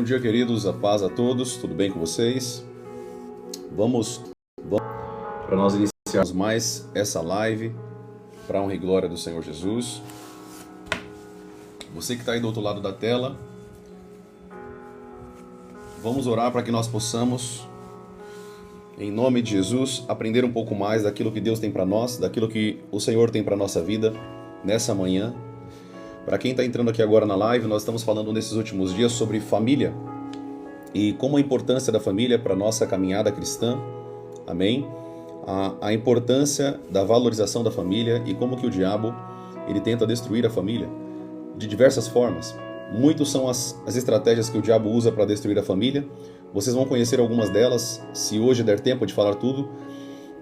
Bom dia, queridos, a paz a todos, tudo bem com vocês? Vamos para nós iniciarmos mais essa live para a honra e glória do Senhor Jesus. Você que está aí do outro lado da tela, vamos orar para que nós possamos, em nome de Jesus, aprender um pouco mais daquilo que Deus tem para nós, daquilo que o Senhor tem para a nossa vida nessa manhã. Para quem está entrando aqui agora na live, nós estamos falando nesses últimos dias sobre família e como a importância da família para a nossa caminhada cristã, amém? A importância da valorização da família e como que o diabo ele tenta destruir a família de diversas formas. Muitas são as estratégias que o diabo usa para destruir a família. Vocês vão conhecer algumas delas, se hoje der tempo de falar tudo,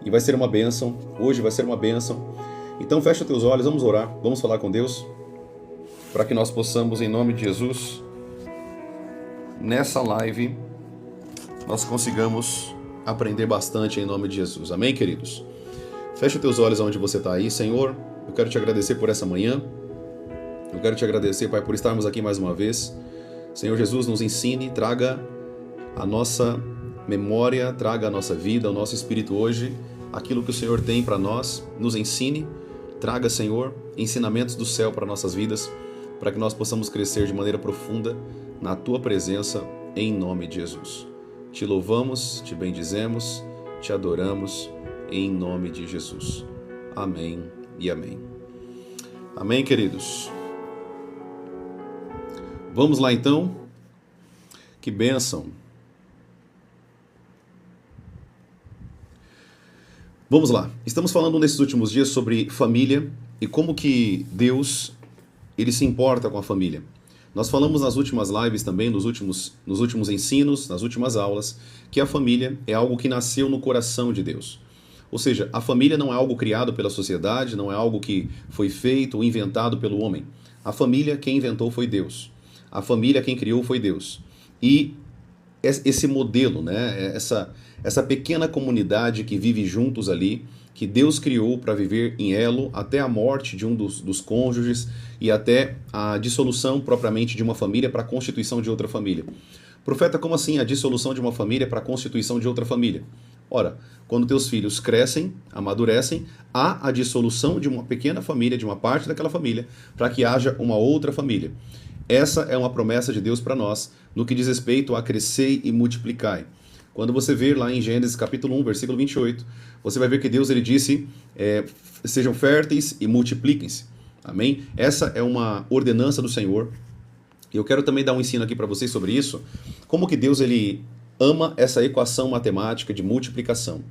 e vai ser uma bênção. Hoje vai ser uma bênção. Então fecha os teus olhos, vamos orar, vamos falar com Deus, para que nós possamos, em nome de Jesus, nessa live, nós consigamos aprender bastante em nome de Jesus. Amém, queridos? Fecha os teus olhos onde você está aí. Senhor, eu quero te agradecer por essa manhã. Eu quero te agradecer, Pai, por estarmos aqui mais uma vez. Senhor Jesus, nos ensine, traga a nossa memória, traga a nossa vida, o nosso espírito hoje, aquilo que o Senhor tem para nós. Nos ensine, traga, Senhor, ensinamentos do céu para nossas vidas, para que nós possamos crescer de maneira profunda na Tua presença, em nome de Jesus. Te louvamos, te bendizemos, te adoramos, em nome de Jesus. Amém e amém. Amém, queridos? Vamos lá então? Que bênção! Vamos lá. Estamos falando nesses últimos dias sobre família e como que Deus ele se importa com a família. Nós falamos nas últimas lives também, nos últimos ensinos, nas últimas aulas, que a família é algo que nasceu no coração de Deus. Ou seja, a família não é algo criado pela sociedade, não é algo que foi feito ou inventado pelo homem. A família, quem inventou foi Deus. A família, quem criou foi Deus. E esse modelo, né, essa pequena comunidade que vive juntos ali, que Deus criou para viver em elo até a morte de um dos cônjuges e até a dissolução propriamente de uma família para a constituição de outra família. Profeta, como assim a dissolução de uma família para a constituição de outra família? Ora, quando teus filhos crescem, amadurecem, há a dissolução de uma pequena família, de uma parte daquela família, para que haja uma outra família. Essa é uma promessa de Deus para nós, no que diz respeito a crescer e multiplicar. Quando você ver lá em Gênesis capítulo 1, versículo 28, você vai ver que Deus ele disse, sejam férteis e multipliquem-se. Amém? Essa é uma ordenança do Senhor. Eu quero também dar um ensino aqui para vocês sobre isso. Como que Deus ele ama essa equação matemática de multiplicação.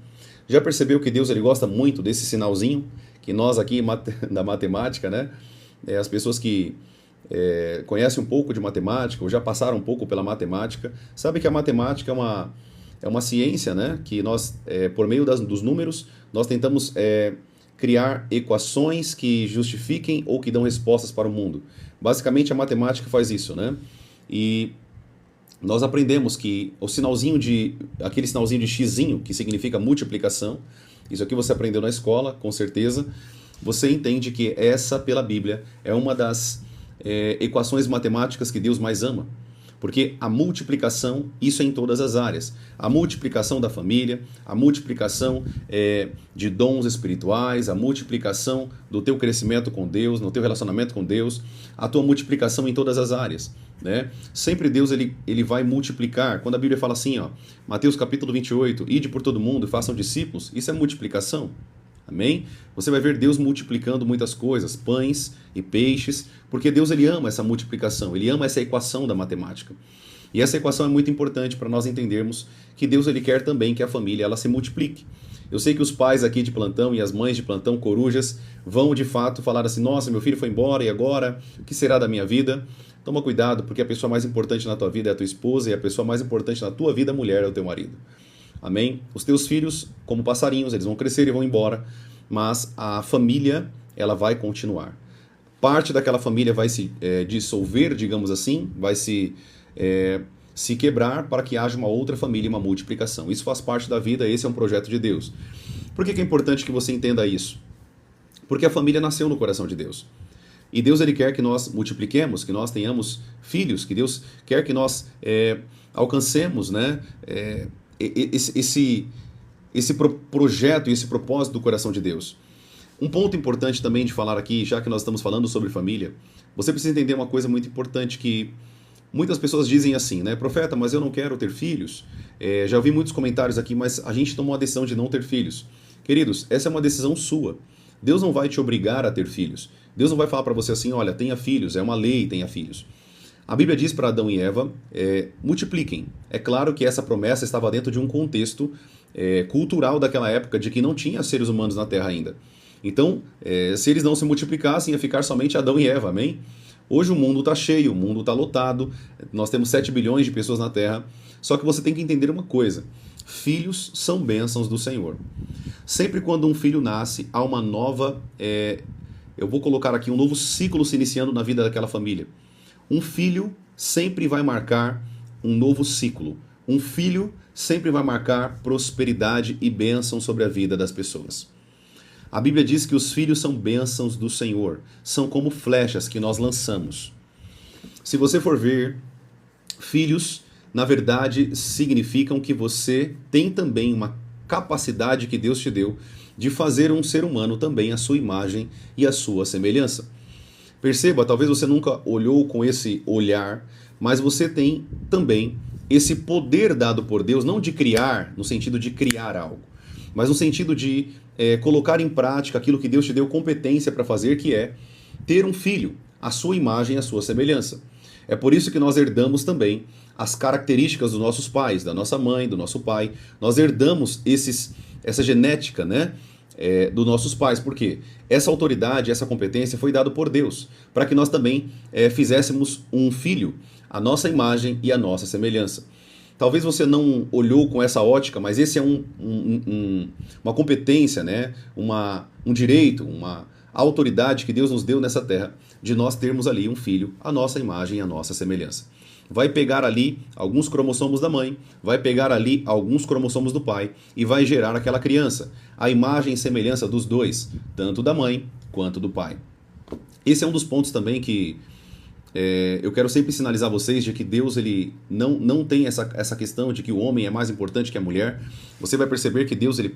Já percebeu que Deus ele gosta muito desse sinalzinho? Que nós aqui da matemática, né? As pessoas que conhecem um pouco de matemática ou já passaram um pouco pela matemática, sabem que a matemática é uma ciência, né? Que nós, por meio dos números, nós tentamos criar equações que justifiquem ou que dão respostas para o mundo. Basicamente, a matemática faz isso, né? E nós aprendemos que aquele sinalzinho de xizinho, que significa multiplicação, isso aqui você aprendeu na escola, com certeza, você entende que essa, pela Bíblia, é uma das equações matemáticas que Deus mais ama. Porque a multiplicação, isso é em todas as áreas. A multiplicação da família, a multiplicação de dons espirituais, a multiplicação do teu crescimento com Deus, no teu relacionamento com Deus, a tua multiplicação em todas as áreas. Né? Sempre Deus ele vai multiplicar. Quando a Bíblia fala assim, ó, Mateus capítulo 28, ide por todo mundo e façam discípulos, isso é multiplicação. Amém? Você vai ver Deus multiplicando muitas coisas, pães e peixes, porque Deus ele ama essa multiplicação, ele ama essa equação da matemática. E essa equação é muito importante para nós entendermos que Deus ele quer também que a família ela se multiplique. Eu sei que os pais aqui de plantão e as mães de plantão, corujas, vão de fato falar assim, nossa, meu filho foi embora e agora? O que será da minha vida? Toma cuidado, porque a pessoa mais importante na tua vida é a tua esposa e a pessoa mais importante na tua vida, mulher, é o teu marido. Amém? Os teus filhos, como passarinhos, eles vão crescer e vão embora, mas a família, ela vai continuar. Parte daquela família vai se dissolver, digamos assim, vai se quebrar para que haja uma outra família e uma multiplicação. Isso faz parte da vida, esse é um projeto de Deus. Por que é importante que você entenda isso? Porque a família nasceu no coração de Deus. E Deus ele quer que nós multipliquemos, que nós tenhamos filhos, que Deus quer que nós alcancemos, né, esse projeto e esse propósito do coração de Deus. Um ponto importante também de falar aqui, já que nós estamos falando sobre família, você precisa entender uma coisa muito importante que muitas pessoas dizem assim, né? Profeta, mas eu não quero ter filhos. Já ouvi muitos comentários aqui, mas a gente tomou a decisão de não ter filhos. Queridos, essa é uma decisão sua. Deus não vai te obrigar a ter filhos. Deus não vai falar para você assim, olha, tenha filhos, é uma lei, tenha filhos. A Bíblia diz para Adão e Eva, multipliquem. É claro que essa promessa estava dentro de um contexto cultural daquela época, de que não tinha seres humanos na Terra ainda. Então, se eles não se multiplicassem, ia ficar somente Adão e Eva, amém? Hoje o mundo está cheio, o mundo está lotado, nós temos 7 bilhões de pessoas na Terra, só que você tem que entender uma coisa, filhos são bênçãos do Senhor. Sempre quando um filho nasce, há uma nova, eu vou colocar aqui, um novo ciclo se iniciando na vida daquela família. Um filho sempre vai marcar um novo ciclo. Um filho sempre vai marcar prosperidade e bênção sobre a vida das pessoas. A Bíblia diz que os filhos são bênçãos do Senhor, são como flechas que nós lançamos. Se você for ver, filhos, na verdade, significam que você tem também uma capacidade que Deus te deu de fazer um ser humano também à sua imagem e à sua semelhança. Perceba, talvez você nunca olhou com esse olhar, mas você tem também esse poder dado por Deus, não de criar, no sentido de criar algo, mas no sentido de colocar em prática aquilo que Deus te deu competência para fazer, que é ter um filho, à sua imagem e à sua semelhança. É por isso que nós herdamos também as características dos nossos pais, da nossa mãe, do nosso pai. Nós herdamos essa genética, né, dos nossos pais. Por quê? Essa autoridade, essa competência foi dada por Deus, para que nós também fizéssemos um filho, à nossa imagem e à nossa semelhança. Talvez você não olhou com essa ótica, mas esse é uma competência, né? Um direito, uma autoridade que Deus nos deu nessa terra, de nós termos ali um filho, à nossa imagem e à nossa semelhança. Vai pegar ali alguns cromossomos da mãe, vai pegar ali alguns cromossomos do pai e vai gerar aquela criança, a imagem e semelhança dos dois, tanto da mãe quanto do pai. Esse é um dos pontos também que eu quero sempre sinalizar a vocês de que Deus ele não tem essa questão de que o homem é mais importante que a mulher. Você vai perceber que Deus ele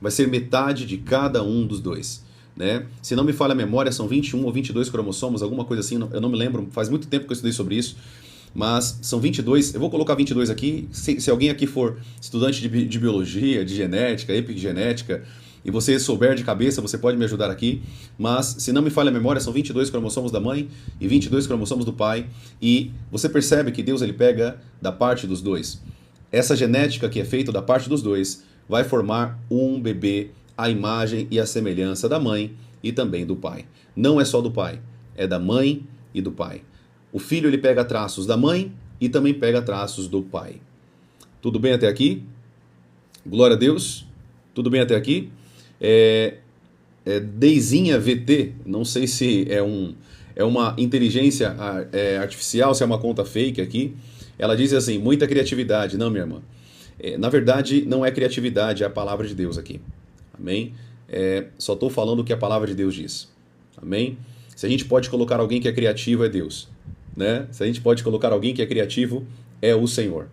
vai ser metade de cada um dos dois. Né? Se não me falha a memória, são 21 ou 22 cromossomos, alguma coisa assim, eu não me lembro, faz muito tempo que eu estudei sobre isso, mas são 22, eu vou colocar 22 aqui, se alguém aqui for estudante de biologia, de genética, epigenética, e você souber de cabeça, você pode me ajudar aqui, mas se não me falha a memória, são 22 cromossomos da mãe e 22 cromossomos do pai, e você percebe que Deus ele pega da parte dos dois. Essa genética que é feita da parte dos dois vai formar um bebê à imagem e à semelhança da mãe e também do pai. Não é só do pai, é da mãe e do pai. O filho ele pega traços da mãe e também pega traços do pai. Tudo bem até aqui? Glória a Deus. Tudo bem até aqui? Deizinha VT, não sei se é uma inteligência artificial, se é uma conta fake aqui. Ela diz assim, muita criatividade. Não, minha irmã. Na verdade, não é criatividade, é a palavra de Deus aqui. Amém? Só estou falando o que a palavra de Deus diz. Amém? Se a gente pode colocar alguém que é criativo, é Deus. Né? Se a gente pode colocar alguém que é criativo, é o Senhor.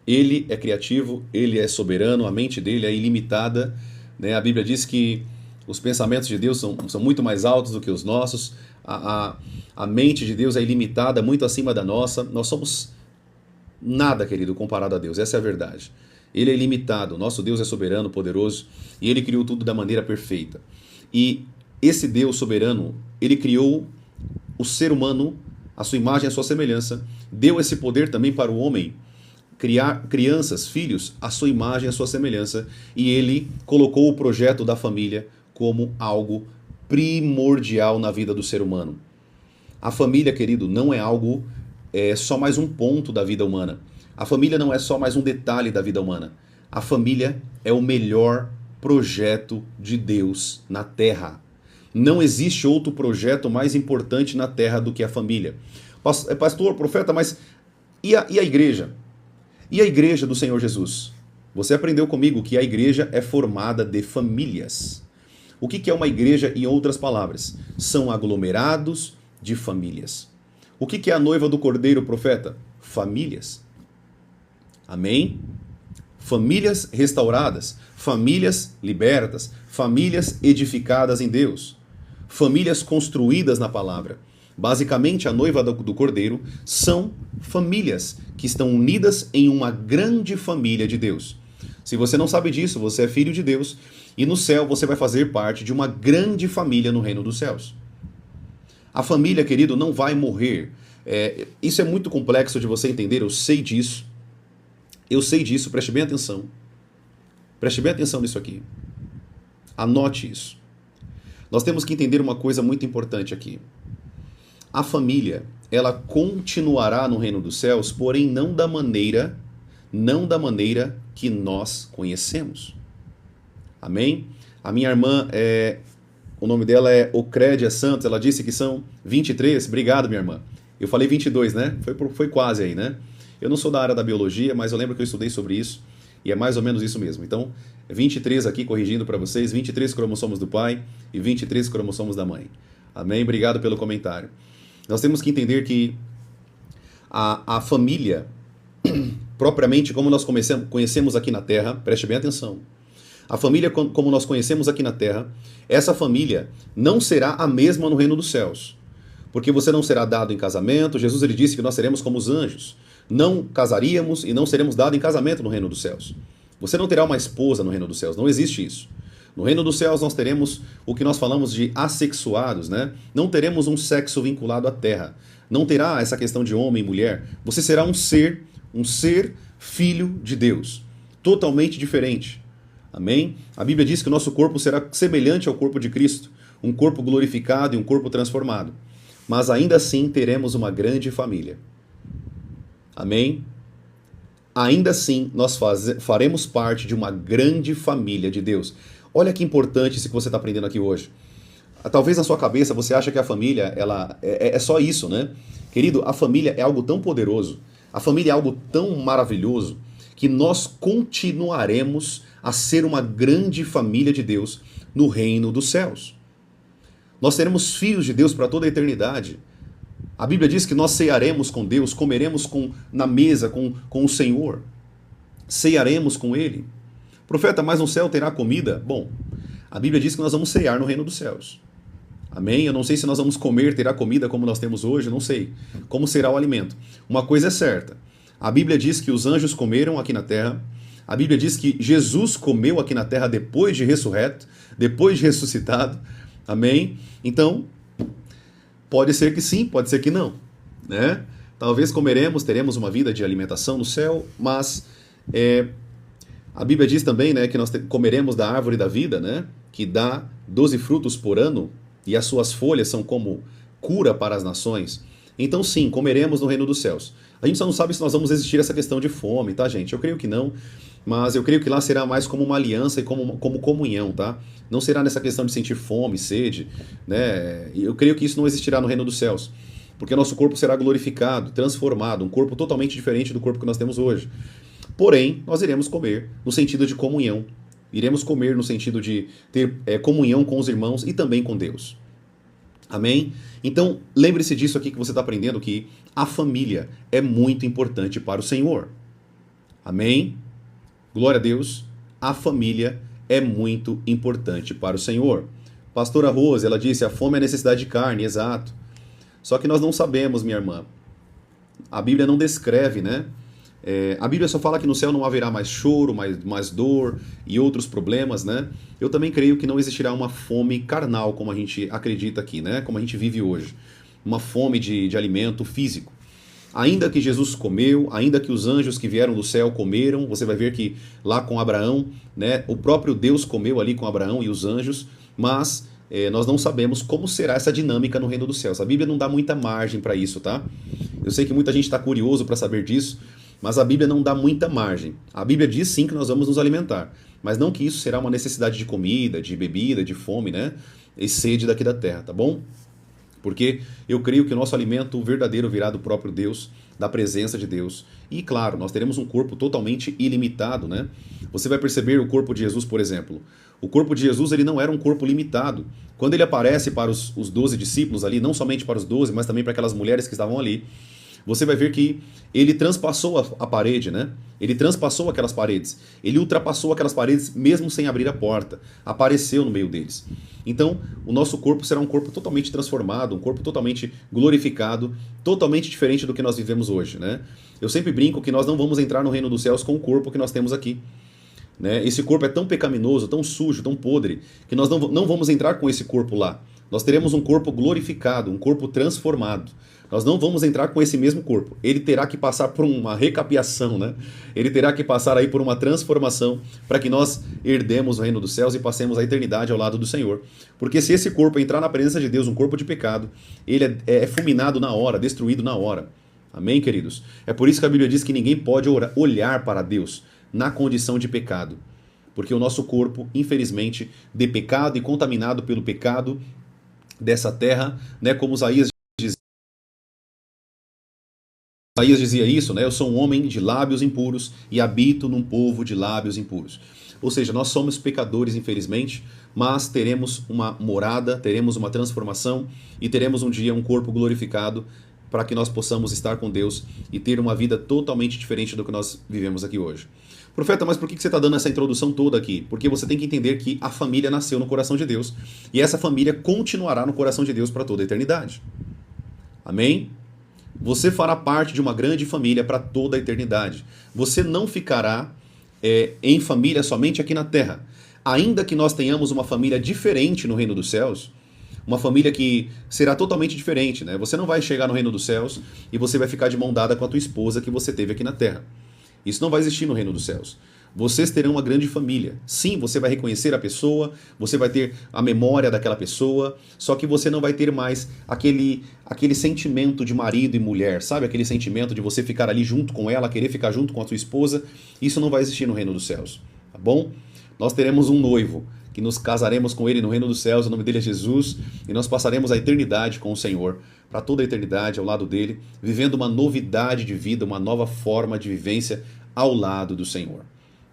Ele é criativo, ele é soberano, a mente dele é ilimitada. Né? A Bíblia diz que os pensamentos de Deus são muito mais altos do que os nossos. A mente de Deus é ilimitada, muito acima da nossa. Nós somos nada, querido, comparado a Deus. Essa é a verdade. Ele é ilimitado, nosso Deus é soberano, poderoso, e ele criou tudo da maneira perfeita. E esse Deus soberano, ele criou o ser humano, a sua imagem, a sua semelhança, deu esse poder também para o homem criar crianças, filhos, a sua imagem, a sua semelhança, e ele colocou o projeto da família como algo primordial na vida do ser humano. A família, querido, não é algo, só mais um ponto da vida humana. A família não é só mais um detalhe da vida humana. A família é o melhor projeto de Deus na Terra. Não existe outro projeto mais importante na Terra do que a família. Pastor, profeta, mas e a igreja? E a igreja do Senhor Jesus? Você aprendeu comigo que a igreja é formada de famílias. O que é uma igreja, em outras palavras? São aglomerados de famílias. O que é a noiva do Cordeiro, profeta? Famílias. Amém? Famílias restauradas, famílias libertas, famílias edificadas em Deus, famílias construídas na palavra. Basicamente, a noiva do Cordeiro são famílias que estão unidas em uma grande família de Deus. Se você não sabe disso, você é filho de Deus e no céu você vai fazer parte de uma grande família no reino dos céus. A família, querido, não vai morrer. Isso é muito complexo de você entender, eu sei disso. Eu sei disso, preste bem atenção. Preste bem atenção nisso aqui. Anote isso. Nós temos que entender uma coisa muito importante aqui. A família, ela continuará no reino dos céus, porém não da maneira que nós conhecemos. Amém? A minha irmã, o nome dela é Ocrédia Santos, ela disse que são 23. Obrigado, minha irmã. Eu falei 22, né? Foi quase aí, né? Eu não sou da área da biologia, mas eu lembro que eu estudei sobre isso, e é mais ou menos isso mesmo. Então, 23 aqui corrigindo para vocês, 23 cromossomos do pai e 23 cromossomos da mãe. Amém? Obrigado pelo comentário. Nós temos que entender que a família, propriamente como nós conhecemos aqui na Terra, preste bem atenção, a família como nós conhecemos aqui na Terra, essa família não será a mesma no reino dos céus, porque você não será dado em casamento. Jesus ele disse que nós seremos como os anjos, não casaríamos e não seremos dados em casamento no reino dos céus. Você não terá uma esposa no reino dos céus, não existe isso. No reino dos céus nós teremos o que nós falamos de assexuados, né? Não teremos um sexo vinculado à terra. Não terá essa questão de homem e mulher. Você será um ser filho de Deus, totalmente diferente. Amém? A Bíblia diz que o nosso corpo será semelhante ao corpo de Cristo, um corpo glorificado e um corpo transformado. Mas ainda assim teremos uma grande família. Amém? Ainda assim, nós faremos parte de uma grande família de Deus. Olha que importante isso que você está aprendendo aqui hoje. Talvez na sua cabeça você acha que a família é só isso, né? Querido, a família é algo tão poderoso, a família é algo tão maravilhoso, que nós continuaremos a ser uma grande família de Deus no reino dos céus. Nós seremos filhos de Deus para toda a eternidade. A Bíblia diz que nós cearemos com Deus, comeremos na mesa com o Senhor. Cearemos com Ele. Profeta, mas no céu terá comida? Bom, a Bíblia diz que nós vamos cear no reino dos céus. Amém? Eu não sei se nós vamos comer, terá comida como nós temos hoje, eu não sei. Como será o alimento? Uma coisa é certa. A Bíblia diz que os anjos comeram aqui na terra. A Bíblia diz que Jesus comeu aqui na terra depois de ressurreto, depois de ressuscitado. Amém? Então, pode ser que sim, pode ser que não, né? Talvez teremos uma vida de alimentação no céu, mas a Bíblia diz também, né, que nós comeremos da árvore da vida, né, que dá 12 frutos por ano, e as suas folhas são como cura para as nações. Então sim, comeremos no reino dos céus. A gente só não sabe se nós vamos existir essa questão de fome, tá, gente? Eu creio que não, mas eu creio que lá será mais como uma aliança e como comunhão, tá? Não será nessa questão de sentir fome, sede, né? Eu creio que isso não existirá no reino dos céus, porque nosso corpo será glorificado, transformado, um corpo totalmente diferente do corpo que nós temos hoje. Porém, nós iremos comer no sentido de comunhão, iremos comer no sentido de ter comunhão com os irmãos e também com Deus. Amém? Então, lembre-se disso aqui que você está aprendendo, que a família é muito importante para o Senhor. Amém? Glória a Deus. A família é muito importante para o Senhor. Pastora Rose, ela disse, a fome é a necessidade de carne, exato. Só que nós não sabemos, minha irmã. A Bíblia não descreve, né? A Bíblia só fala que no céu não haverá mais choro, mais dor e outros problemas, né? Eu também creio que não existirá uma fome carnal, como a gente acredita aqui, né? Como a gente vive hoje. Uma fome de alimento físico. Ainda que Jesus comeu, ainda que os anjos que vieram do céu comeram, você vai ver que lá com Abraão, né, o próprio Deus comeu ali com Abraão e os anjos, mas nós não sabemos como será essa dinâmica no reino dos céus. A Bíblia não dá muita margem para isso, tá? Eu sei que muita gente está curioso para saber disso, mas a Bíblia não dá muita margem. A Bíblia diz sim que nós vamos nos alimentar, mas não que isso será uma necessidade de comida, de bebida, de fome, né? E sede daqui da terra, tá bom? Porque eu creio que o nosso alimento verdadeiro virá do próprio Deus, da presença de Deus. E claro, nós teremos um corpo totalmente ilimitado, né? Você vai perceber o corpo de Jesus, por exemplo. O corpo de Jesus ele não era um corpo limitado. Quando ele aparece para os 12 discípulos ali, não somente para os 12, mas também para aquelas mulheres que estavam ali, você vai ver que ele transpassou a parede, né? Ele transpassou aquelas paredes. Ele ultrapassou aquelas paredes mesmo sem abrir a porta. Apareceu no meio deles. Então, o nosso corpo será um corpo totalmente transformado, um corpo totalmente glorificado, totalmente diferente do que nós vivemos hoje, né? Eu sempre brinco que nós não vamos entrar no reino dos céus com o corpo que nós temos aqui. Né? Esse corpo é tão pecaminoso, tão sujo, tão podre, que nós não vamos entrar com esse corpo lá. Nós teremos um corpo glorificado, um corpo transformado. Nós não vamos entrar com esse mesmo corpo. Ele terá que passar por uma recapeação, né? Ele terá que passar aí por uma transformação para que nós herdemos o reino dos céus e passemos a eternidade ao lado do Senhor. Porque se esse corpo entrar na presença de Deus, um corpo de pecado, ele é fulminado na hora, destruído na hora. Amém, queridos? É por isso que a Bíblia diz que ninguém pode olhar para Deus na condição de pecado. Porque o nosso corpo, infelizmente, de pecado e contaminado pelo pecado dessa terra, né, como Isaías dizia isso, né? Eu sou um homem de lábios impuros e habito num povo de lábios impuros. Ou seja, nós somos pecadores, infelizmente, mas teremos uma morada, teremos uma transformação e teremos um dia um corpo glorificado para que nós possamos estar com Deus e ter uma vida totalmente diferente do que nós vivemos aqui hoje. Profeta, mas por que você está dando essa introdução toda aqui? Porque você tem que entender que a família nasceu no coração de Deus e essa família continuará no coração de Deus para toda a eternidade. Amém? Você fará parte de uma grande família para toda a eternidade. Você não ficará em família somente aqui na terra. Ainda que nós tenhamos uma família diferente no reino dos céus, uma família que será totalmente diferente, né? Você não vai chegar no reino dos céus e você vai ficar de mão dada com a tua esposa que você teve aqui na terra. Isso não vai existir no reino dos céus. Vocês terão uma grande família. Sim, você vai reconhecer a pessoa, você vai ter a memória daquela pessoa, só que você não vai ter mais aquele sentimento de marido e mulher, sabe? Aquele sentimento de você ficar ali junto com ela, querer ficar junto com a sua esposa. Isso não vai existir no reino dos céus, tá bom? Nós teremos um noivo, que nos casaremos com ele no reino dos céus, o nome dele é Jesus, e nós passaremos a eternidade com o Senhor, para toda a eternidade ao lado dele, vivendo uma novidade de vida, uma nova forma de vivência ao lado do Senhor.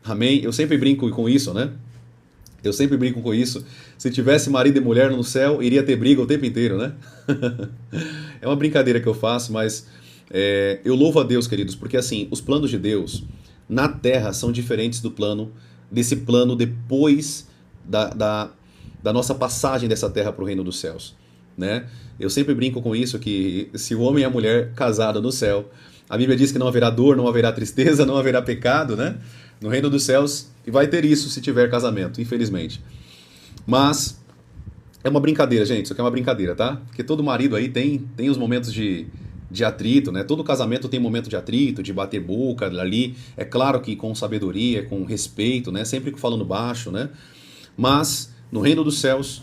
Amém? Eu sempre brinco com isso, né? Eu sempre brinco com isso. Se tivesse marido e mulher no céu, iria ter briga o tempo inteiro, né? É uma brincadeira que eu faço, mas eu louvo a Deus, queridos, porque assim, os planos de Deus na terra são diferentes desse plano depois da nossa passagem dessa terra para o reino dos céus, né? Eu sempre brinco com isso, que se o homem e a mulher casados no céu, a Bíblia diz que não haverá dor, não haverá tristeza, não haverá pecado, né? No reino dos céus, e vai ter isso se tiver casamento, infelizmente. Mas é uma brincadeira, gente, isso aqui é uma brincadeira, tá? Porque todo marido aí tem os momentos de atrito, né? Todo casamento tem momento de atrito, de bater boca ali. É claro que com sabedoria, com respeito, né? Sempre falando baixo, né? Mas no reino dos céus,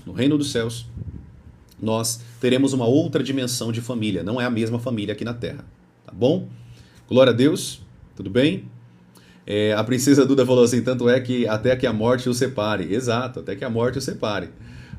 nós teremos uma outra dimensão de família. Não é a mesma família aqui na terra, tá bom? Glória a Deus, tudo bem? A princesa Duda falou assim, tanto é que até que a morte os separe. Exato, até que a morte os separe.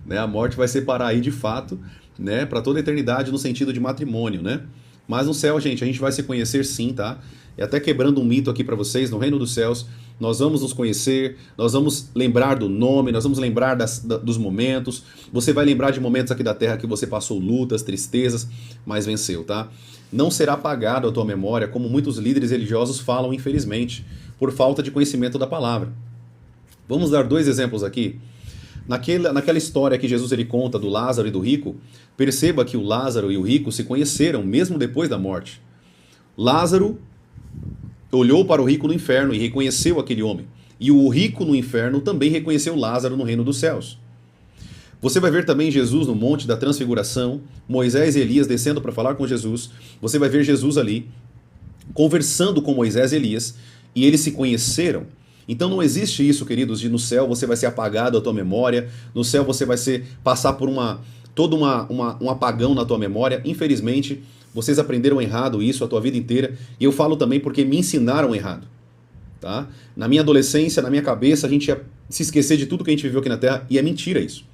Né? A morte vai separar aí de fato, né? Para toda a eternidade no sentido de matrimônio, né? Mas no céu, gente, a gente vai se conhecer sim, tá? E até quebrando um mito aqui para vocês, no reino dos céus, nós vamos nos conhecer, nós vamos lembrar do nome, nós vamos lembrar dos momentos. Você vai lembrar de momentos aqui da terra que você passou lutas, tristezas, mas venceu, tá? Não será apagado a tua memória, como muitos líderes religiosos falam, infelizmente, por falta de conhecimento da palavra. Vamos dar 2 exemplos aqui. Naquela história que Jesus ele conta do Lázaro e do rico, perceba que o Lázaro e o rico se conheceram mesmo depois da morte. Lázaro olhou para o rico no inferno e reconheceu aquele homem. E o rico no inferno também reconheceu Lázaro no reino dos céus. Você vai ver também Jesus no Monte da Transfiguração, Moisés e Elias descendo para falar com Jesus. Você vai ver Jesus ali, conversando com Moisés e Elias, e eles se conheceram. Então não existe isso, queridos, de no céu você vai ser apagado a tua memória, no céu você vai passar por todo um apagão na tua memória. Infelizmente, vocês aprenderam errado isso a tua vida inteira, e eu falo também porque me ensinaram errado. Tá? Na minha adolescência, na minha cabeça, a gente ia se esquecer de tudo que a gente viveu aqui na Terra, e é mentira isso.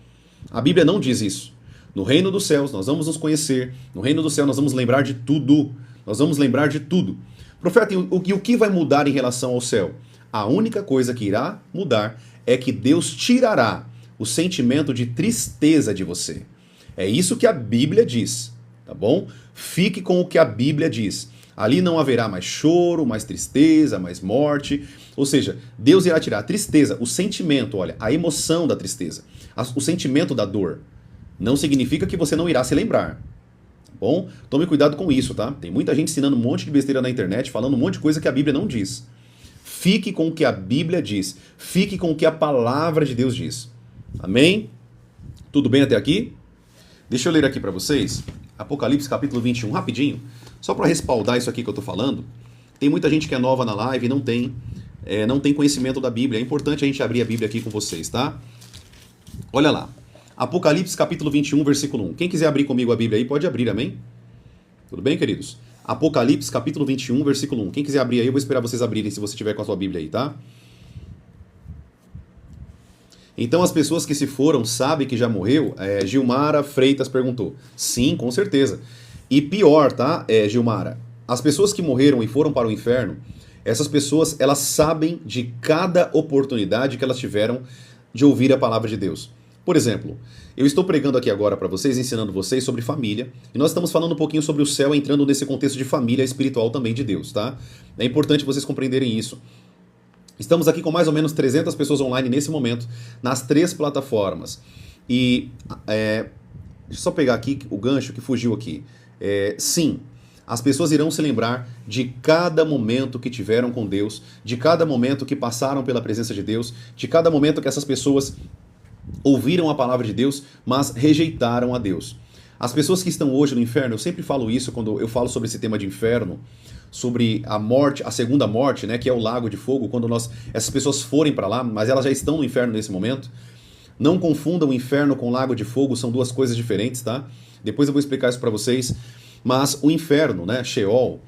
A Bíblia não diz isso. No reino dos céus nós vamos nos conhecer. No reino do céu nós vamos lembrar de tudo. Nós vamos lembrar de tudo. Profeta, o que vai mudar em relação ao céu? A única coisa que irá mudar é que Deus tirará o sentimento de tristeza de você. É isso que a Bíblia diz, tá bom? Fique com o que a Bíblia diz. Ali não haverá mais choro, mais tristeza, mais morte. Ou seja, Deus irá tirar a tristeza, o sentimento, olha, a emoção da tristeza, o sentimento da dor. Não significa que você não irá se lembrar. Tá bom? Tome cuidado com isso, tá? Tem muita gente ensinando um monte de besteira na internet, falando um monte de coisa que a Bíblia não diz. Fique com o que a Bíblia diz. Fique com o que a palavra de Deus diz. Amém? Tudo bem até aqui? Deixa eu ler aqui para vocês Apocalipse capítulo 21, rapidinho, só para respaldar isso aqui que eu estou falando. Tem muita gente que é nova na live e não tem conhecimento da Bíblia. É importante a gente abrir a Bíblia aqui com vocês, tá? Olha lá. Apocalipse capítulo 21, versículo 1. Quem quiser abrir comigo a Bíblia aí, pode abrir, amém? Tudo bem, queridos? Apocalipse capítulo 21, versículo 1. Quem quiser abrir aí, eu vou esperar vocês abrirem se você tiver com a sua Bíblia aí, tá? Então as pessoas que se foram sabem que já morreu? Gilmara Freitas perguntou. Sim, com certeza. E pior, tá, Gilmara? As pessoas que morreram e foram para o inferno, essas pessoas, elas sabem de cada oportunidade que elas tiveram de ouvir a palavra de Deus. Por exemplo, eu estou pregando aqui agora para vocês, ensinando vocês sobre família, e nós estamos falando um pouquinho sobre o céu, entrando nesse contexto de família espiritual também de Deus, tá? É importante vocês compreenderem isso. Estamos aqui com mais ou menos 300 pessoas online nesse momento, nas 3 plataformas. E, deixa eu só pegar aqui o gancho que fugiu aqui. Sim, as pessoas irão se lembrar de cada momento que tiveram com Deus, de cada momento que passaram pela presença de Deus, de cada momento que essas pessoas ouviram a palavra de Deus, mas rejeitaram a Deus. As pessoas que estão hoje no inferno, eu sempre falo isso quando eu falo sobre esse tema de inferno, sobre a morte, a segunda morte, né, que é o lago de fogo, quando essas pessoas forem para lá, mas elas já estão no inferno nesse momento. Não confundam o inferno com o lago de fogo, são duas coisas diferentes, tá? Depois eu vou explicar isso para vocês. Mas o inferno, né, Sheol,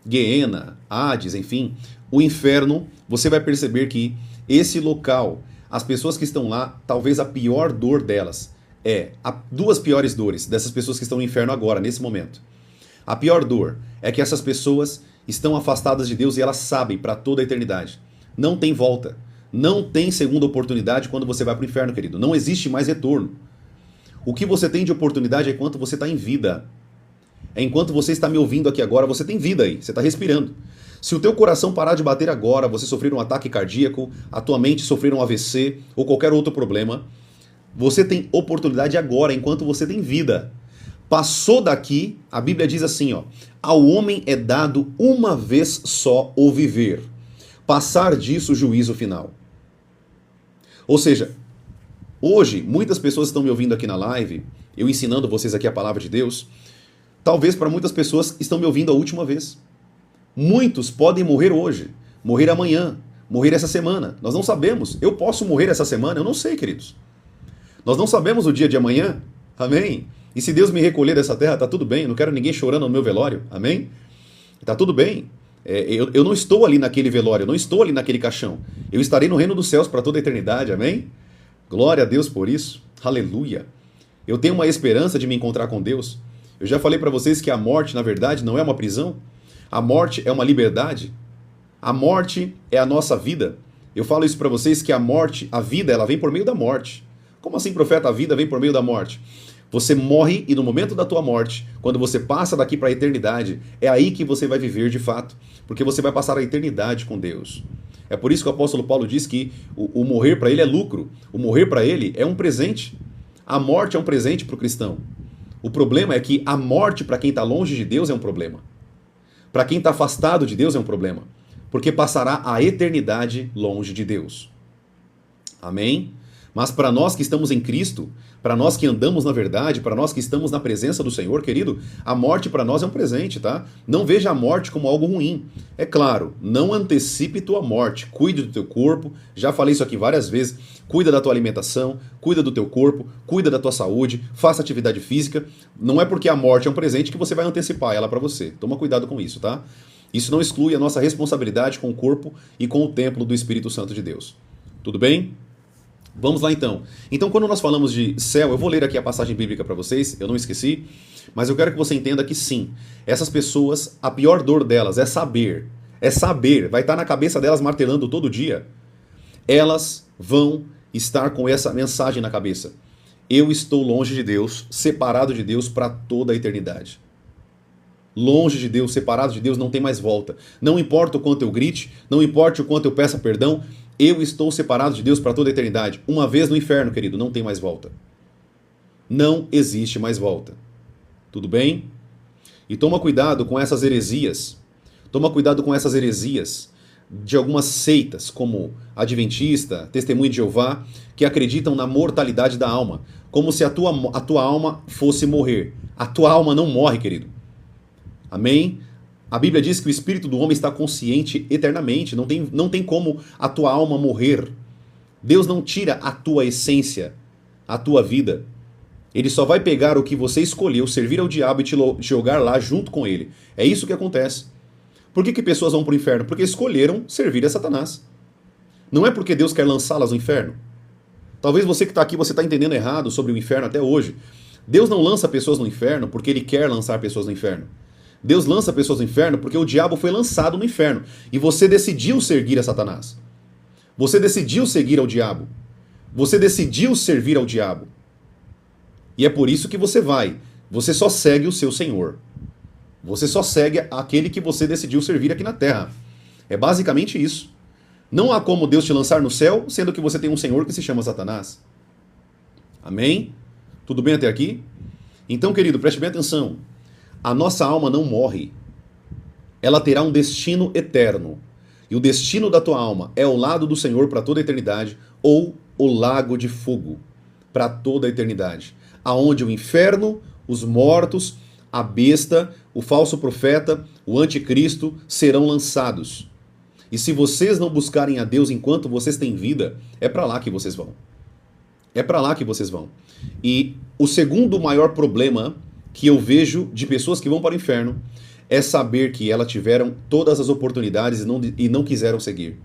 Geena, Hades, enfim, o inferno, você vai perceber que esse local, as pessoas que estão lá, talvez a pior dor delas duas piores dores dessas pessoas que estão no inferno agora, nesse momento. A pior dor é que essas pessoas estão afastadas de Deus e elas sabem para toda a eternidade. Não tem volta. Não tem segunda oportunidade quando você vai para o inferno, querido. Não existe mais retorno. O que você tem de oportunidade é enquanto você está em vida. É enquanto você está me ouvindo aqui agora, você tem vida aí, você está respirando. Se o teu coração parar de bater agora, você sofrer um ataque cardíaco, a tua mente sofrer um AVC ou qualquer outro problema, você tem oportunidade agora, enquanto você tem vida. Passou daqui, a Bíblia diz assim, ó, ao homem é dado uma vez só o viver. Passar disso, o juízo final. Ou seja, hoje, muitas pessoas estão me ouvindo aqui na live, eu ensinando vocês aqui a palavra de Deus. Talvez para muitas pessoas estão me ouvindo a última vez. Muitos podem morrer hoje, morrer amanhã, morrer essa semana. Nós não sabemos. Eu posso morrer essa semana? Eu não sei, queridos. Nós não sabemos o dia de amanhã. Amém? E se Deus me recolher dessa terra, tá tudo bem. Eu não quero ninguém chorando no meu velório. Amém? Tá tudo bem. Eu não estou ali naquele velório, eu não estou ali naquele caixão. Eu estarei no reino dos céus para toda a eternidade. Amém? Glória a Deus por isso. Aleluia. Eu tenho uma esperança de me encontrar com Deus. Eu já falei para vocês que a morte, na verdade, não é uma prisão. A morte é uma liberdade. A morte é a nossa vida. Eu falo isso para vocês que a morte, a vida, ela vem por meio da morte. Como assim, profeta? A vida vem por meio da morte. Você morre e no momento da tua morte, quando você passa daqui para a eternidade, é aí que você vai viver de fato. Porque você vai passar a eternidade com Deus. É por isso que o apóstolo Paulo diz que o morrer para ele é lucro. O morrer para ele é um presente. A morte é um presente para o cristão. O problema é que a morte para quem está longe de Deus é um problema. Para quem está afastado de Deus é um problema. Porque passará a eternidade longe de Deus. Amém? Mas para nós que estamos em Cristo, para nós que andamos na verdade, para nós que estamos na presença do Senhor, querido, a morte para nós é um presente, tá? Não veja a morte como algo ruim. É claro, não antecipe tua morte. Cuide do teu corpo. Já falei isso aqui várias vezes. Cuida da tua alimentação, cuida do teu corpo, cuida da tua saúde, faça atividade física. Não é porque a morte é um presente que você vai antecipar ela para você. Toma cuidado com isso, tá? Isso não exclui a nossa responsabilidade com o corpo e com o templo do Espírito Santo de Deus. Tudo bem? Vamos lá então. Então, quando nós falamos de céu, eu vou ler aqui a passagem bíblica para vocês, eu não esqueci, mas eu quero que você entenda que sim, essas pessoas, a pior dor delas é saber, vai estar na cabeça delas martelando todo dia. Elas vão estar com essa mensagem na cabeça. Eu estou longe de Deus, separado de Deus para toda a eternidade. Longe de Deus, separado de Deus, não tem mais volta. Não importa o quanto eu grite, não importa o quanto eu peça perdão, eu estou separado de Deus para toda a eternidade. Uma vez no inferno, querido, não tem mais volta. Não existe mais volta. Tudo bem? E toma cuidado com essas heresias. Toma cuidado com essas heresias de algumas seitas, como Adventista, Testemunho de Jeová, que acreditam na mortalidade da alma, como se a tua alma fosse morrer. A tua alma não morre, querido. Amém? A Bíblia diz que o espírito do homem está consciente eternamente, não tem como a tua alma morrer. Deus não tira a tua essência, a tua vida. Ele só vai pegar o que você escolheu, servir ao diabo e te jogar lá junto com ele. É isso que acontece. Por que pessoas vão para o inferno? Porque escolheram servir a Satanás. Não é porque Deus quer lançá-las no inferno. Talvez você que está aqui, você está entendendo errado sobre o inferno até hoje. Deus não lança pessoas no inferno porque Ele quer lançar pessoas no inferno. Deus lança pessoas no inferno porque o diabo foi lançado no inferno. E você decidiu seguir a Satanás. Você decidiu seguir ao diabo. Você decidiu servir ao diabo. E é por isso que você vai. Você só segue o seu Senhor. Você só segue aquele que você decidiu servir aqui na terra. É basicamente isso. Não há como Deus te lançar no céu, sendo que você tem um Senhor que se chama Satanás. Amém? Tudo bem até aqui? Então, querido, preste bem atenção. A nossa alma não morre. Ela terá um destino eterno. E o destino da tua alma é o lado do Senhor para toda a eternidade ou o lago de fogo para toda a eternidade. Aonde o inferno, os mortos, a besta, o falso profeta, o anticristo serão lançados. E se vocês não buscarem a Deus enquanto vocês têm vida, é para lá que vocês vão. É para lá que vocês vão. E o segundo maior problema que eu vejo de pessoas que vão para o inferno é saber que elas tiveram todas as oportunidades e não quiseram seguir.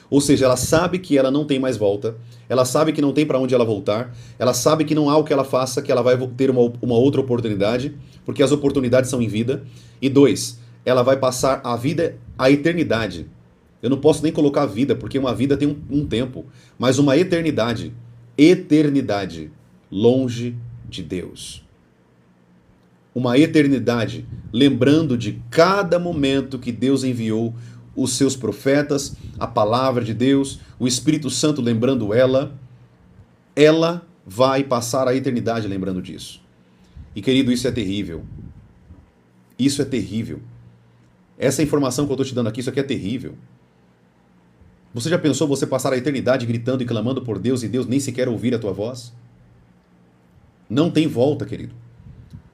Ou seja, ela sabe que ela não tem mais volta, ela sabe que não tem para onde ela voltar, ela sabe que não há o que ela faça, que ela vai ter uma outra oportunidade, porque as oportunidades são em vida. E 2, ela vai passar a vida, a eternidade. Eu não posso nem colocar a vida, porque uma vida tem um tempo, mas uma eternidade, longe de Deus. Uma eternidade, lembrando de cada momento que Deus enviou os seus profetas, a palavra de Deus, o Espírito Santo lembrando ela vai passar a eternidade lembrando disso. E querido, isso é terrível. Isso é terrível. Essa informação que eu estou te dando aqui, isso aqui é terrível. Você já pensou você passar a eternidade gritando e clamando por Deus e Deus nem sequer ouvir a tua voz? Não tem volta, querido.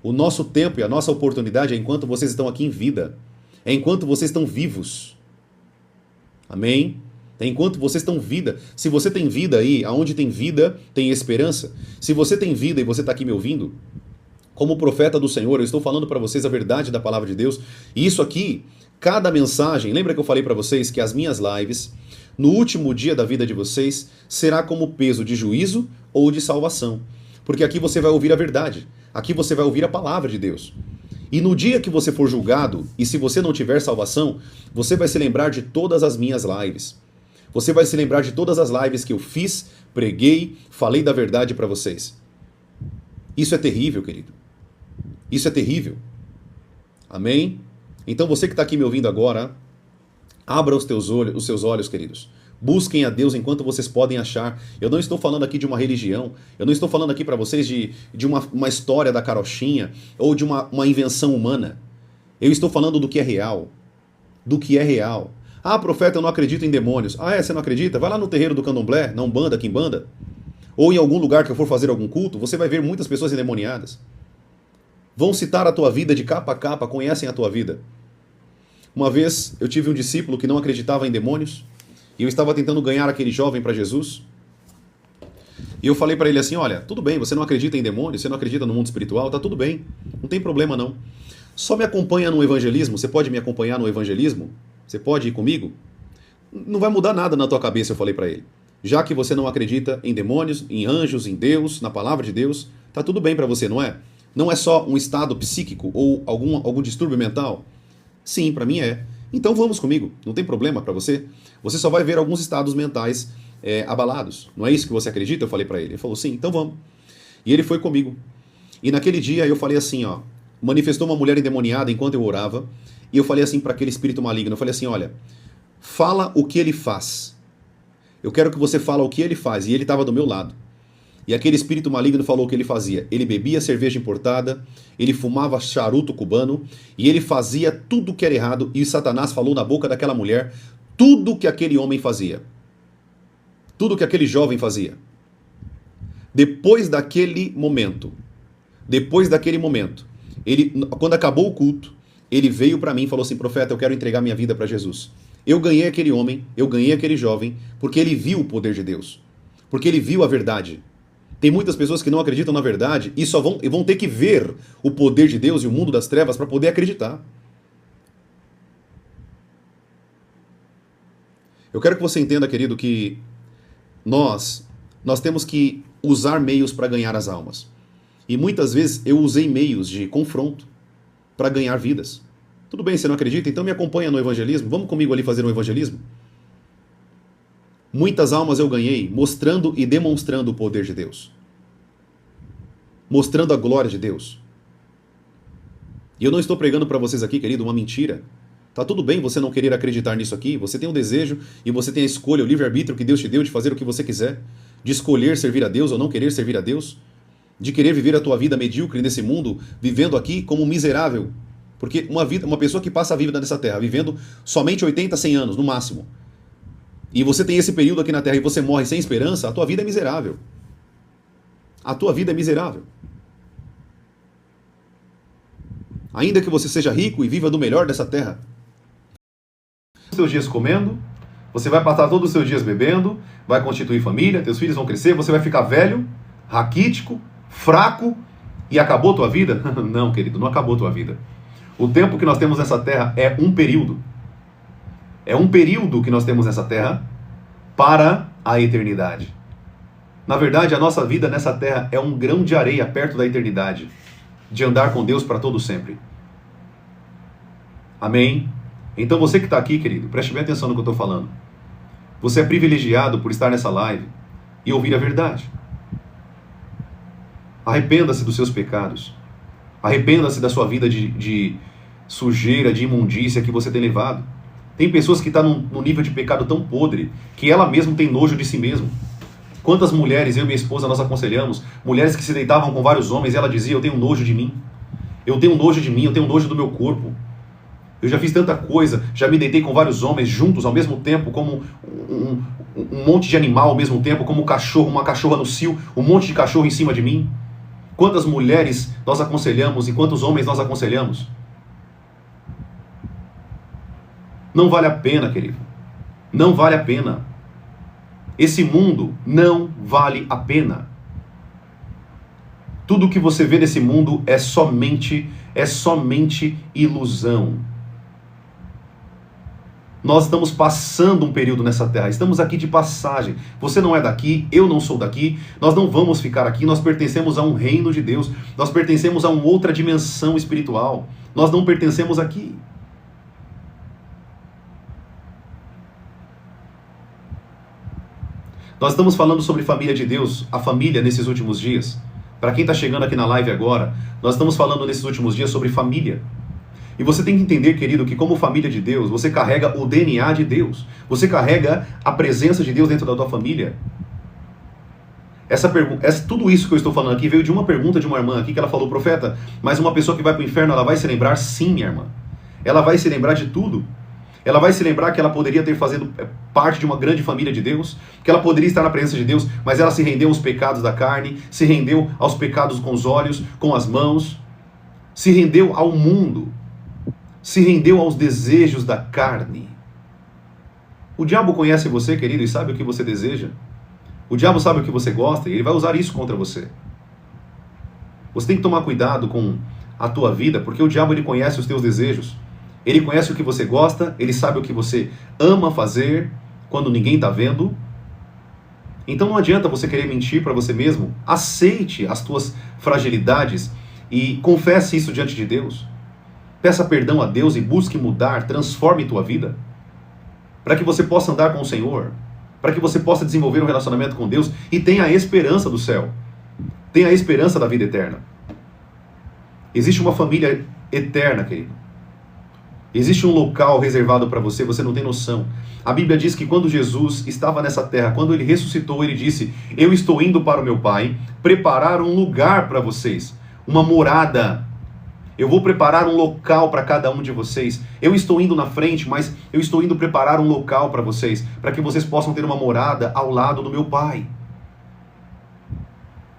O nosso tempo e a nossa oportunidade é enquanto vocês estão aqui em vida. É enquanto vocês estão vivos. Amém? É enquanto vocês estão vida. Se você tem vida aí, aonde tem vida, tem esperança. Se você tem vida e você está aqui me ouvindo, como profeta do Senhor, eu estou falando para vocês a verdade da palavra de Deus. E isso aqui, cada mensagem, lembra que eu falei para vocês que as minhas lives, no último dia da vida de vocês, será como peso de juízo ou de salvação. Porque aqui você vai ouvir a verdade. Aqui você vai ouvir a palavra de Deus. E no dia que você for julgado, e se você não tiver salvação, você vai se lembrar de todas as minhas lives. Você vai se lembrar de todas as lives que eu fiz, preguei, falei da verdade para vocês. Isso é terrível, querido. Isso é terrível. Amém? Então você que está aqui me ouvindo agora, abra os seus olhos, queridos. Busquem a Deus enquanto vocês podem achar. Eu não estou falando aqui de uma religião. Eu não estou falando aqui para vocês de uma história da carochinha ou de uma invenção humana. Eu estou falando do que é real. Do que é real. Ah, profeta, eu não acredito em demônios. Ah, você não acredita? Vai lá no terreiro do candomblé, na Umbanda, Quimbanda. Ou em algum lugar que eu for fazer algum culto, você vai ver muitas pessoas endemoniadas. Vão citar a tua vida de capa a capa, conhecem a tua vida. Uma vez eu tive um discípulo que não acreditava em demônios. E eu estava tentando ganhar aquele jovem para Jesus. E eu falei para ele assim, olha, tudo bem, você não acredita em demônios, você não acredita no mundo espiritual, tá tudo bem, não tem problema não. Só me acompanha no evangelismo, você pode me acompanhar no evangelismo? Você pode ir comigo? Não vai mudar nada na tua cabeça, eu falei para ele. Já que você não acredita em demônios, em anjos, em Deus, na palavra de Deus, tá tudo bem para você, não é? Não é só um estado psíquico ou algum distúrbio mental? Sim, para mim é. Então vamos comigo, não tem problema para você. Você só vai ver alguns estados mentais abalados. Não é isso que você acredita? Eu falei para ele. Ele falou, sim, então vamos. E ele foi comigo. E naquele dia eu falei assim, ó, manifestou uma mulher endemoniada enquanto eu orava, e eu falei assim para aquele espírito maligno, eu falei assim, olha, fala o que ele faz. Eu quero que você fale o que ele faz. E ele estava do meu lado. E aquele espírito maligno falou o que ele fazia. Ele bebia cerveja importada, ele fumava charuto cubano, e ele fazia tudo que era errado, e Satanás falou na boca daquela mulher tudo que aquele homem fazia. Tudo que aquele jovem fazia. Depois daquele momento, ele, quando acabou o culto, ele veio para mim e falou assim, profeta, eu quero entregar minha vida para Jesus. Eu ganhei aquele homem, eu ganhei aquele jovem, porque ele viu o poder de Deus. Porque ele viu a verdade. Tem muitas pessoas que não acreditam na verdade e só vão ter que ver o poder de Deus e o mundo das trevas para poder acreditar. Eu quero que você entenda, querido, que nós temos que usar meios para ganhar as almas. E muitas vezes eu usei meios de confronto para ganhar vidas. Tudo bem, você não acredita? Então me acompanha no evangelismo. Vamos comigo ali fazer um evangelismo? Muitas almas eu ganhei mostrando e demonstrando o poder de Deus. Mostrando a glória de Deus. E eu não estou pregando para vocês aqui, querido, uma mentira. Tá tudo bem você não querer acreditar nisso aqui. Você tem o desejo e você tem a escolha, o livre-arbítrio que Deus te deu de fazer o que você quiser. De escolher servir a Deus ou não querer servir a Deus. De querer viver a tua vida medíocre nesse mundo, vivendo aqui como um miserável. Porque uma pessoa que passa a vida nessa terra, vivendo somente 80, 100 anos, no máximo, e você tem esse período aqui na terra e você morre sem esperança, a tua vida é miserável. A tua vida é miserável. Ainda que você seja rico e viva do melhor dessa terra. Os seus dias comendo, você vai passar todos os seus dias bebendo, vai constituir família, teus filhos vão crescer, você vai ficar velho, raquítico, fraco, e acabou tua vida? Não, querido, não acabou tua vida. O tempo que nós temos nessa terra é um período. É um período que nós temos nessa terra para a eternidade. Na verdade, a nossa vida nessa terra é um grão de areia perto da eternidade, de andar com Deus para todo sempre. Amém? Então você que está aqui, querido, preste bem atenção no que eu estou falando. Você é privilegiado por estar nessa live e ouvir a verdade. Arrependa-se dos seus pecados. Arrependa-se da sua vida de sujeira, de imundícia que você tem levado. Tem pessoas que estão num nível de pecado tão podre que ela mesma tem nojo de si mesma. Quantas mulheres eu e minha esposa nós aconselhamos, mulheres que se deitavam com vários homens, e ela dizia, eu tenho nojo de mim. Eu tenho nojo de mim, eu tenho nojo do meu corpo. Eu já fiz tanta coisa, já me deitei com vários homens juntos ao mesmo tempo, como um monte de animal ao mesmo tempo, como um cachorro, uma cachorra no cio, um monte de cachorro em cima de mim. Quantas mulheres nós aconselhamos e quantos homens nós aconselhamos? Não vale a pena, querido. Não vale a pena. Esse mundo não vale a pena. Tudo que você vê nesse mundo é somente ilusão. Nós estamos passando um período nessa terra, estamos aqui de passagem. Você não é daqui, eu não sou daqui, nós não vamos ficar aqui, nós pertencemos a um reino de Deus, nós pertencemos a uma outra dimensão espiritual, nós não pertencemos aqui. Nós estamos falando sobre família de Deus, a família nesses últimos dias. Para quem está chegando aqui na live agora, nós estamos falando nesses últimos dias sobre família. E você tem que entender, querido, que como família de Deus, você carrega o DNA de Deus. Você carrega a presença de Deus dentro da tua família. Tudo isso que eu estou falando aqui veio de uma pergunta de uma irmã aqui que ela falou, profeta, mas uma pessoa que vai para o inferno, ela vai se lembrar? Sim, minha irmã. Ela vai se lembrar de tudo. Ela vai se lembrar que ela poderia ter fazendo parte de uma grande família de Deus, que ela poderia estar na presença de Deus, mas ela se rendeu aos pecados da carne, se rendeu aos pecados com os olhos, com as mãos, se rendeu ao mundo, se rendeu aos desejos da carne. O diabo conhece você, querido, e sabe o que você deseja. O diabo sabe o que você gosta e ele vai usar isso contra você. Você tem que tomar cuidado com a tua vida, porque o diabo ele conhece os teus desejos. Ele conhece o que você gosta, ele sabe o que você ama fazer quando ninguém está vendo. Então não adianta você querer mentir para você mesmo. Aceite as tuas fragilidades e confesse isso diante de Deus. Peça perdão a Deus e busque mudar, transforme tua vida, para que você possa andar com o Senhor, para que você possa desenvolver um relacionamento com Deus e tenha a esperança do céu, tenha a esperança da vida eterna. Existe uma família eterna, querido. Existe um local reservado para você, você não tem noção. A Bíblia diz que quando Jesus estava nessa terra, quando ele ressuscitou, ele disse: eu estou indo para o meu Pai preparar um lugar para vocês, uma morada. Eu vou preparar um local para cada um de vocês. Eu estou indo na frente, mas eu estou indo preparar um local para vocês, para que vocês possam ter uma morada ao lado do meu Pai.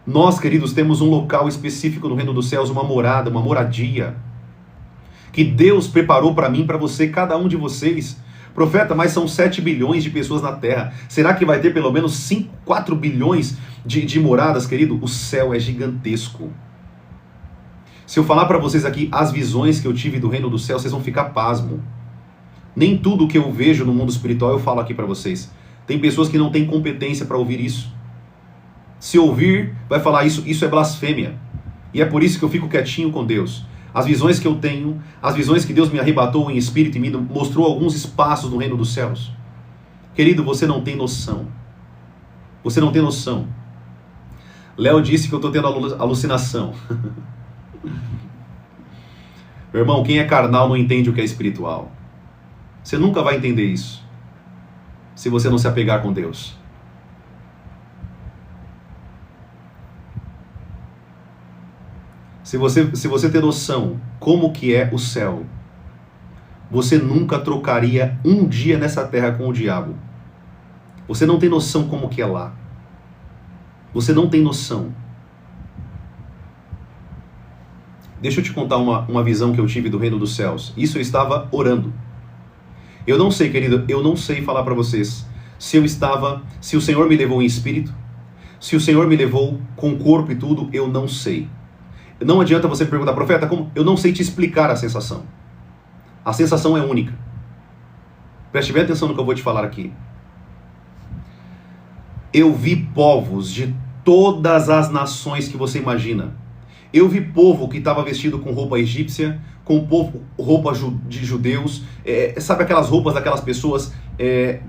Nós, queridos, temos um local específico no reino dos céus, uma morada, uma moradia, que Deus preparou para mim e para você, cada um de vocês. Profeta, mas são 7 bilhões de pessoas na Terra. Será que vai ter pelo menos 4 bilhões de moradas, querido? O céu é gigantesco. Se eu falar para vocês aqui as visões que eu tive do reino do céu, vocês vão ficar pasmo. Nem tudo que eu vejo no mundo espiritual eu falo aqui para vocês. Tem pessoas que não têm competência para ouvir isso. Se ouvir, vai falar isso é blasfêmia. E é por isso que eu fico quietinho com Deus. As visões que eu tenho, as visões que Deus me arrebatou em espírito e me mostrou alguns espaços no reino dos céus. Querido, você não tem noção. Você não tem noção. Léo disse que eu estou tendo alucinação. Meu irmão, quem é carnal não entende o que é espiritual. Você nunca vai entender isso se você não se apegar com Deus. Se você ter noção como que é o céu, você nunca trocaria um dia nessa terra com o diabo. Você não tem noção como que é lá. Você não tem noção. Deixa eu te contar uma visão que eu tive do reino dos céus. Isso eu estava orando. Eu não sei, querido, eu não sei falar para vocês se o Senhor me levou em espírito, se o Senhor me levou com corpo e tudo, eu não sei. Não adianta você perguntar, profeta, como? Eu não sei te explicar a sensação. A sensação é única. Preste bem atenção no que eu vou te falar aqui. Eu vi povos de todas as nações que você imagina. Eu vi povo que estava vestido com roupa egípcia, com roupa de judeus, sabe aquelas roupas daquelas pessoas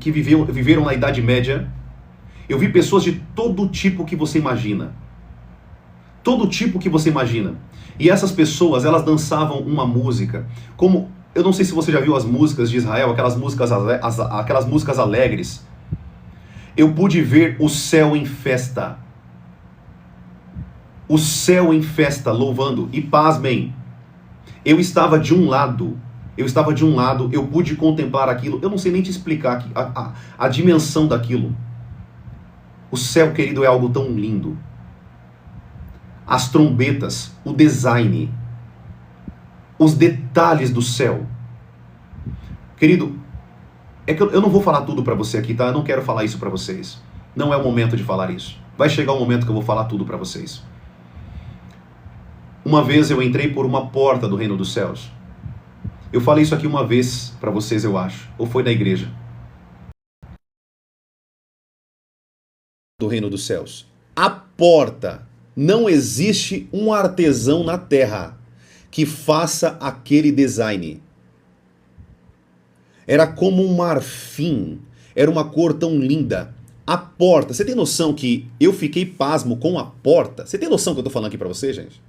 que viveram na Idade Média? Eu vi pessoas de todo tipo que você imagina. Todo tipo que você imagina. E essas pessoas, elas dançavam uma música, como, eu não sei se você já viu as músicas de Israel, aquelas músicas alegres. Eu pude ver o céu em festa. O céu em festa, louvando. E pasmem, eu estava de um lado, eu pude contemplar aquilo. Eu não sei nem te explicar a dimensão daquilo. O céu, querido, é algo tão lindo. As trombetas, o design, os detalhes do céu. Querido, é que eu não vou falar tudo para você aqui, tá? Eu não quero falar isso para vocês. Não é o momento de falar isso. Vai chegar o momento que eu vou falar tudo para vocês. Uma vez eu entrei por uma porta do reino dos céus. Eu falei isso aqui uma vez para vocês, eu acho. Ou foi na igreja. Do reino dos céus. A porta. Não existe um artesão na terra que faça aquele design. Era como um marfim. Era uma cor tão linda. A porta. Você tem noção que eu fiquei pasmo com a porta? Você tem noção que eu estou falando aqui para você, gente?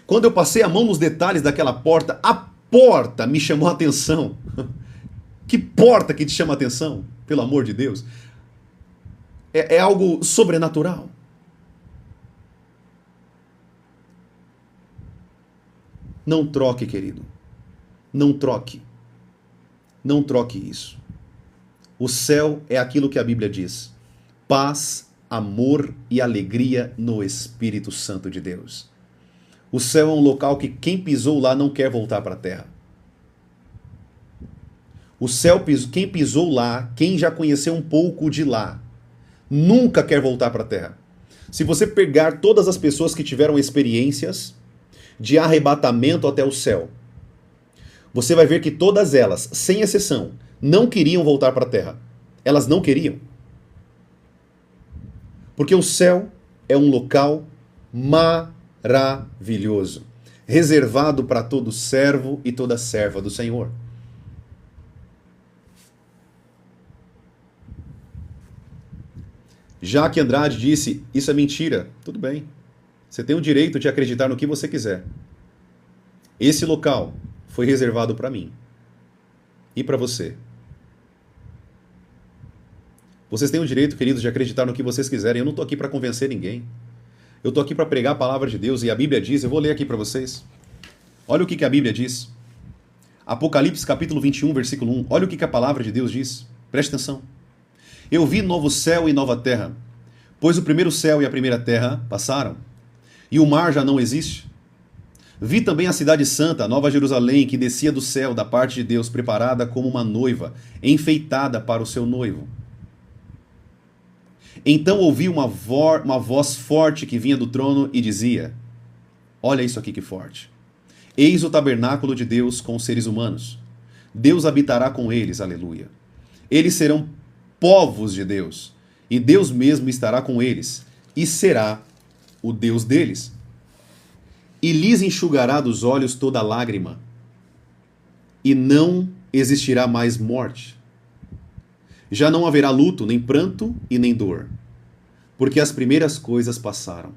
Quando eu passei a mão nos detalhes daquela porta, a porta me chamou a atenção. Que porta que te chama a atenção? Pelo amor de Deus. É algo sobrenatural. Não troque, querido. Não troque. Não troque isso. O céu é aquilo que a Bíblia diz: paz, amor e alegria no Espírito Santo de Deus. O céu é um local que quem pisou lá não quer voltar para a terra. O céu, quem pisou lá, quem já conheceu um pouco de lá, nunca quer voltar para a terra. Se você pegar todas as pessoas que tiveram experiências de arrebatamento até o céu, você vai ver que todas elas, sem exceção, não queriam voltar para a terra. Elas não queriam. Porque o céu é um local maravilhoso, reservado para todo servo e toda serva do Senhor. Jaque Andrade disse, isso é mentira. Tudo bem. Você tem o direito de acreditar no que você quiser. Esse local foi reservado para mim e para você. Vocês têm o direito, queridos, de acreditar no que vocês quiserem. Eu não estou aqui para convencer ninguém. Eu estou aqui para pregar a palavra de Deus e a Bíblia diz, eu vou ler aqui para vocês. Olha o que a Bíblia diz. Apocalipse capítulo 21, versículo 1. Olha o que a palavra de Deus diz. Preste atenção. Eu vi novo céu e nova terra, pois o primeiro céu e a primeira terra passaram, e o mar já não existe. Vi também a cidade santa, a Nova Jerusalém, que descia do céu da parte de Deus, preparada como uma noiva, enfeitada para o seu noivo. Então ouvi uma voz forte que vinha do trono e dizia, olha isso aqui que forte, eis o tabernáculo de Deus com os seres humanos. Deus habitará com eles, aleluia. Eles serão povos de Deus, e Deus mesmo estará com eles, e será o Deus deles. E lhes enxugará dos olhos toda lágrima, e não existirá mais morte. Já não haverá luto, nem pranto e nem dor, porque as primeiras coisas passaram.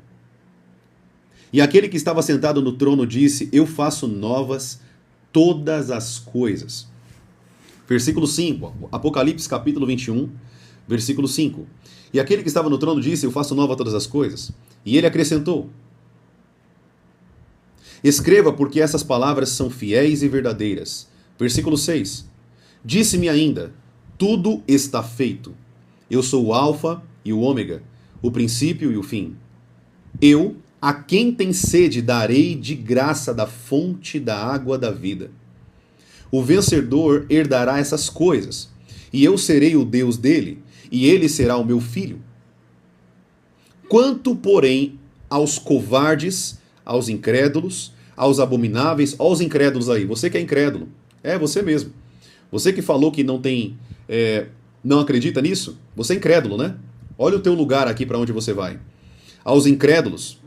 E aquele que estava sentado no trono disse, eu faço novas todas as coisas. Versículo 5, Apocalipse capítulo 21, versículo 5. E aquele que estava no trono disse, eu faço nova todas as coisas. E ele acrescentou, escreva, porque essas palavras são fiéis e verdadeiras. Versículo 6. Disse-me ainda, tudo está feito. Eu sou o Alfa e o Ômega, o princípio e o fim. Eu, a quem tem sede, darei de graça da fonte da água da vida. O vencedor herdará essas coisas, e eu serei o Deus dele, e ele será o meu filho. Quanto, porém, aos covardes, aos incrédulos, aos abomináveis, aos incrédulos aí, você que é incrédulo, é você mesmo. Você que falou que não acredita nisso, você é incrédulo, né? Olha o teu lugar aqui para onde você vai. Aos incrédulos,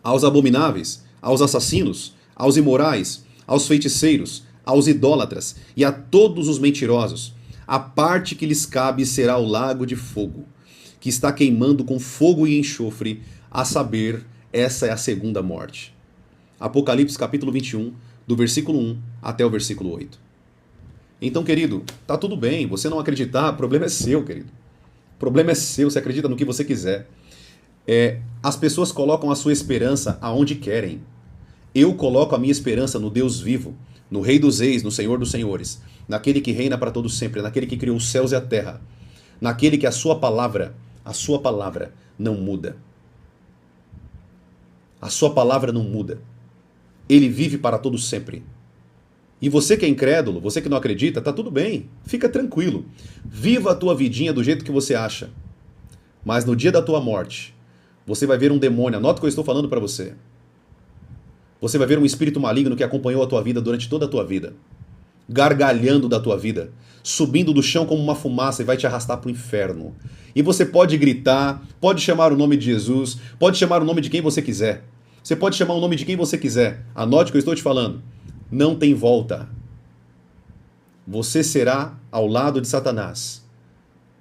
aos abomináveis, aos assassinos, aos imorais, aos feiticeiros, aos idólatras e a todos os mentirosos, a parte que lhes cabe será o lago de fogo, que está queimando com fogo e enxofre, a saber, essa é a segunda morte. Apocalipse capítulo 21, do versículo 1 até o versículo 8. Então, querido, tá tudo bem, você não acreditar, o problema é seu, querido. O problema é seu, você acredita no que você quiser. As pessoas colocam a sua esperança aonde querem. Eu coloco a minha esperança no Deus vivo, no Rei dos Reis, no Senhor dos Senhores, naquele que reina para todo sempre, naquele que criou os céus e a terra, naquele que a sua palavra não muda. A sua palavra não muda. Ele vive para todo sempre. E você que é incrédulo, você que não acredita, tá tudo bem, fica tranquilo. Viva a tua vidinha do jeito que você acha. Mas no dia da tua morte, você vai ver um demônio, anota o que eu estou falando para você. Você vai ver um espírito maligno que acompanhou a tua vida durante toda a tua vida, gargalhando da tua vida, subindo do chão como uma fumaça e vai te arrastar para o inferno. E você pode gritar, pode chamar o nome de Jesus, pode chamar o nome de quem você quiser. Você pode chamar o nome de quem você quiser. Anote o que eu estou te falando. Não tem volta. Você será ao lado de Satanás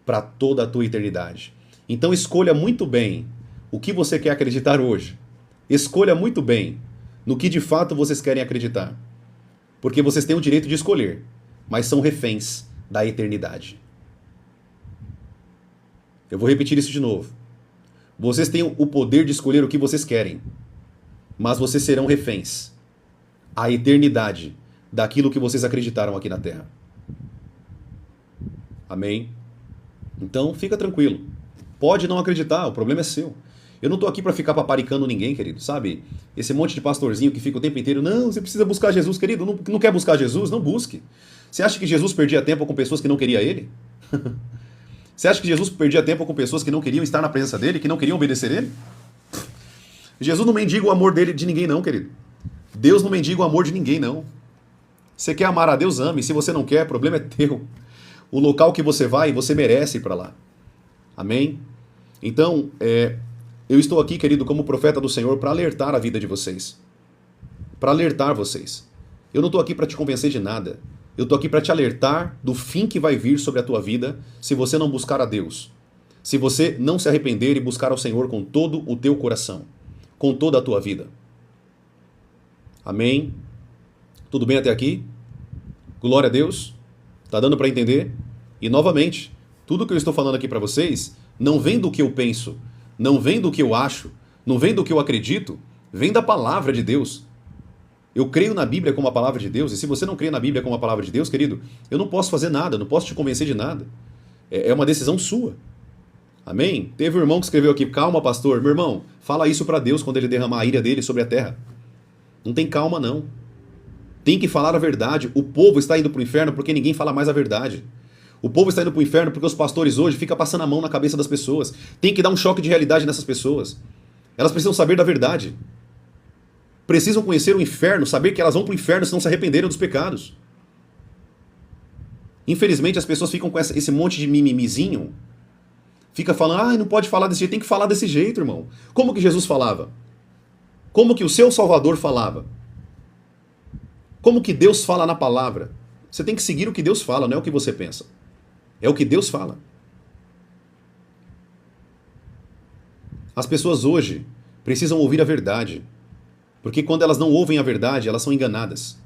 para toda a tua eternidade. Então escolha muito bem o que você quer acreditar hoje. Escolha muito bem no que de fato vocês querem acreditar. Porque vocês têm o direito de escolher, mas são reféns da eternidade. Eu vou repetir isso de novo. Vocês têm o poder de escolher o que vocês querem, mas vocês serão reféns à eternidade daquilo que vocês acreditaram aqui na Terra. Amém? Então, fica tranquilo. Pode não acreditar, o problema é seu. Eu não estou aqui para ficar paparicando ninguém, querido, sabe? Esse monte de pastorzinho que fica o tempo inteiro, não, você precisa buscar Jesus, querido, não quer buscar Jesus? Não busque. Você acha que Jesus perdia tempo com pessoas que não queriam ele? Você acha que Jesus perdia tempo com pessoas que não queriam estar na presença dele, que não queriam obedecer ele? Jesus não mendiga o amor dele de ninguém não, querido. Deus não mendiga o amor de ninguém não. Você quer amar a Deus, ame. Se você não quer, o problema é teu. O local que você vai, você merece ir para lá. Amém? Então, eu estou aqui, querido, como profeta do Senhor para alertar a vida de vocês. Para alertar vocês. Eu não estou aqui para te convencer de nada. Eu estou aqui para te alertar do fim que vai vir sobre a tua vida se você não buscar a Deus. Se você não se arrepender e buscar ao Senhor com todo o teu coração. Com toda a tua vida. Amém? Tudo bem até aqui? Glória a Deus? Tá dando para entender? E novamente, tudo que eu estou falando aqui para vocês não vem do que eu penso, não vem do que eu acho, não vem do que eu acredito, vem da palavra de Deus. Eu creio na Bíblia como a palavra de Deus, e se você não crê na Bíblia como a palavra de Deus, querido, eu não posso fazer nada, não posso te convencer de nada. É uma decisão sua. Amém? Teve um irmão que escreveu aqui, calma pastor, meu irmão, fala isso para Deus quando ele derramar a ira dele sobre a terra. Não tem calma não. Tem que falar a verdade. O povo está indo para o inferno porque ninguém fala mais a verdade. O povo está indo para o inferno porque os pastores hoje ficam passando a mão na cabeça das pessoas. Tem que dar um choque de realidade nessas pessoas. Elas precisam saber da verdade. Precisam conhecer o inferno, saber que elas vão para o inferno se não se arrependerem dos pecados. Infelizmente as pessoas ficam com esse monte de mimimizinho. Fica falando, não pode falar desse jeito. Tem que falar desse jeito, irmão. Como que Jesus falava? Como que o seu Salvador falava? Como que Deus fala na palavra? Você tem que seguir o que Deus fala, não é o que você pensa. É o que Deus fala. As pessoas hoje precisam ouvir a verdade. Porque quando elas não ouvem a verdade, elas são enganadas.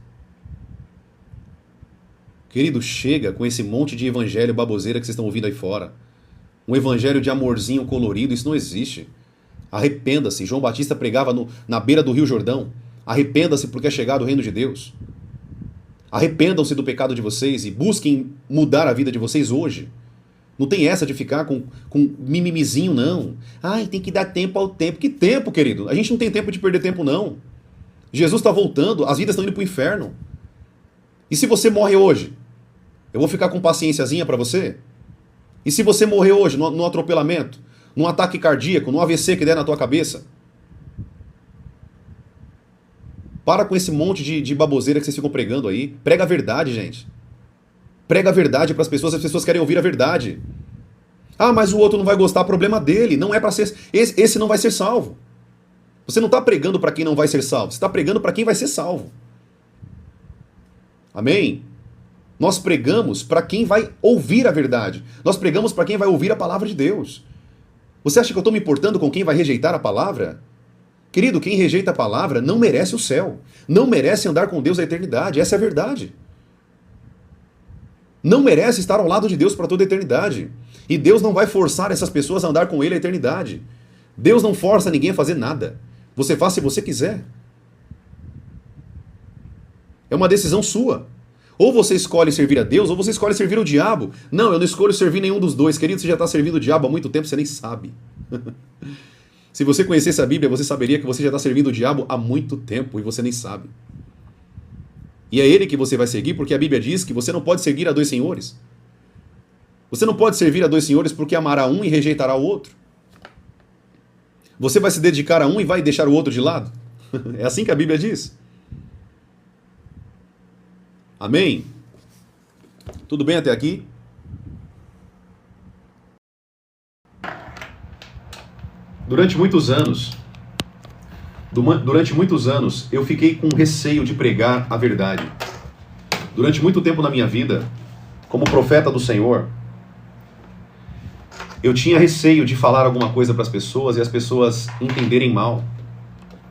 Querido, chega com esse monte de evangelho baboseira que vocês estão ouvindo aí fora. Um evangelho de amorzinho colorido, isso não existe. Arrependa-se. João Batista pregava na beira do Rio Jordão. Arrependa-se porque é chegado o reino de Deus. Arrependam-se do pecado de vocês e busquem mudar a vida de vocês hoje. Não tem essa de ficar com mimimizinho, não. Tem que dar tempo ao tempo. Que tempo, querido? A gente não tem tempo de perder tempo, não. Jesus está voltando, as vidas estão indo para o inferno. E se você morre hoje? Eu vou ficar com paciênciazinha para você? E se você morrer hoje num atropelamento, num ataque cardíaco, num AVC que der na tua cabeça? Para com esse monte de baboseira que vocês ficam pregando aí. Prega a verdade, gente. Prega a verdade para as pessoas querem ouvir a verdade. Mas o outro não vai gostar, problema dele. Não é para ser. Esse não vai ser salvo. Você não está pregando para quem não vai ser salvo. Você está pregando para quem vai ser salvo. Amém? Nós pregamos para quem vai ouvir a verdade. Nós pregamos para quem vai ouvir a palavra de Deus. Você acha que eu estou me importando com quem vai rejeitar a palavra? Querido, quem rejeita a palavra não merece o céu. Não merece andar com Deus a eternidade. Essa é a verdade. Não merece estar ao lado de Deus para toda a eternidade. E Deus não vai forçar essas pessoas a andar com Ele a eternidade. Deus não força ninguém a fazer nada. Você faz se você quiser. É uma decisão sua. Ou você escolhe servir a Deus, ou você escolhe servir o diabo. Não, eu não escolho servir nenhum dos dois. Querido, você já está servindo o diabo há muito tempo, você nem sabe. Se você conhecesse a Bíblia, você saberia que você já está servindo o diabo há muito tempo e você nem sabe. E é ele que você vai seguir, porque a Bíblia diz que você não pode seguir a dois senhores. Você não pode servir a dois senhores porque amará um e rejeitará o outro. Você vai se dedicar a um e vai deixar o outro de lado? É assim que a Bíblia diz. Amém? Tudo bem até aqui? Durante muitos anos, eu fiquei com receio de pregar a verdade. Durante muito tempo na minha vida, como profeta do Senhor, eu tinha receio de falar alguma coisa para as pessoas e as pessoas entenderem mal.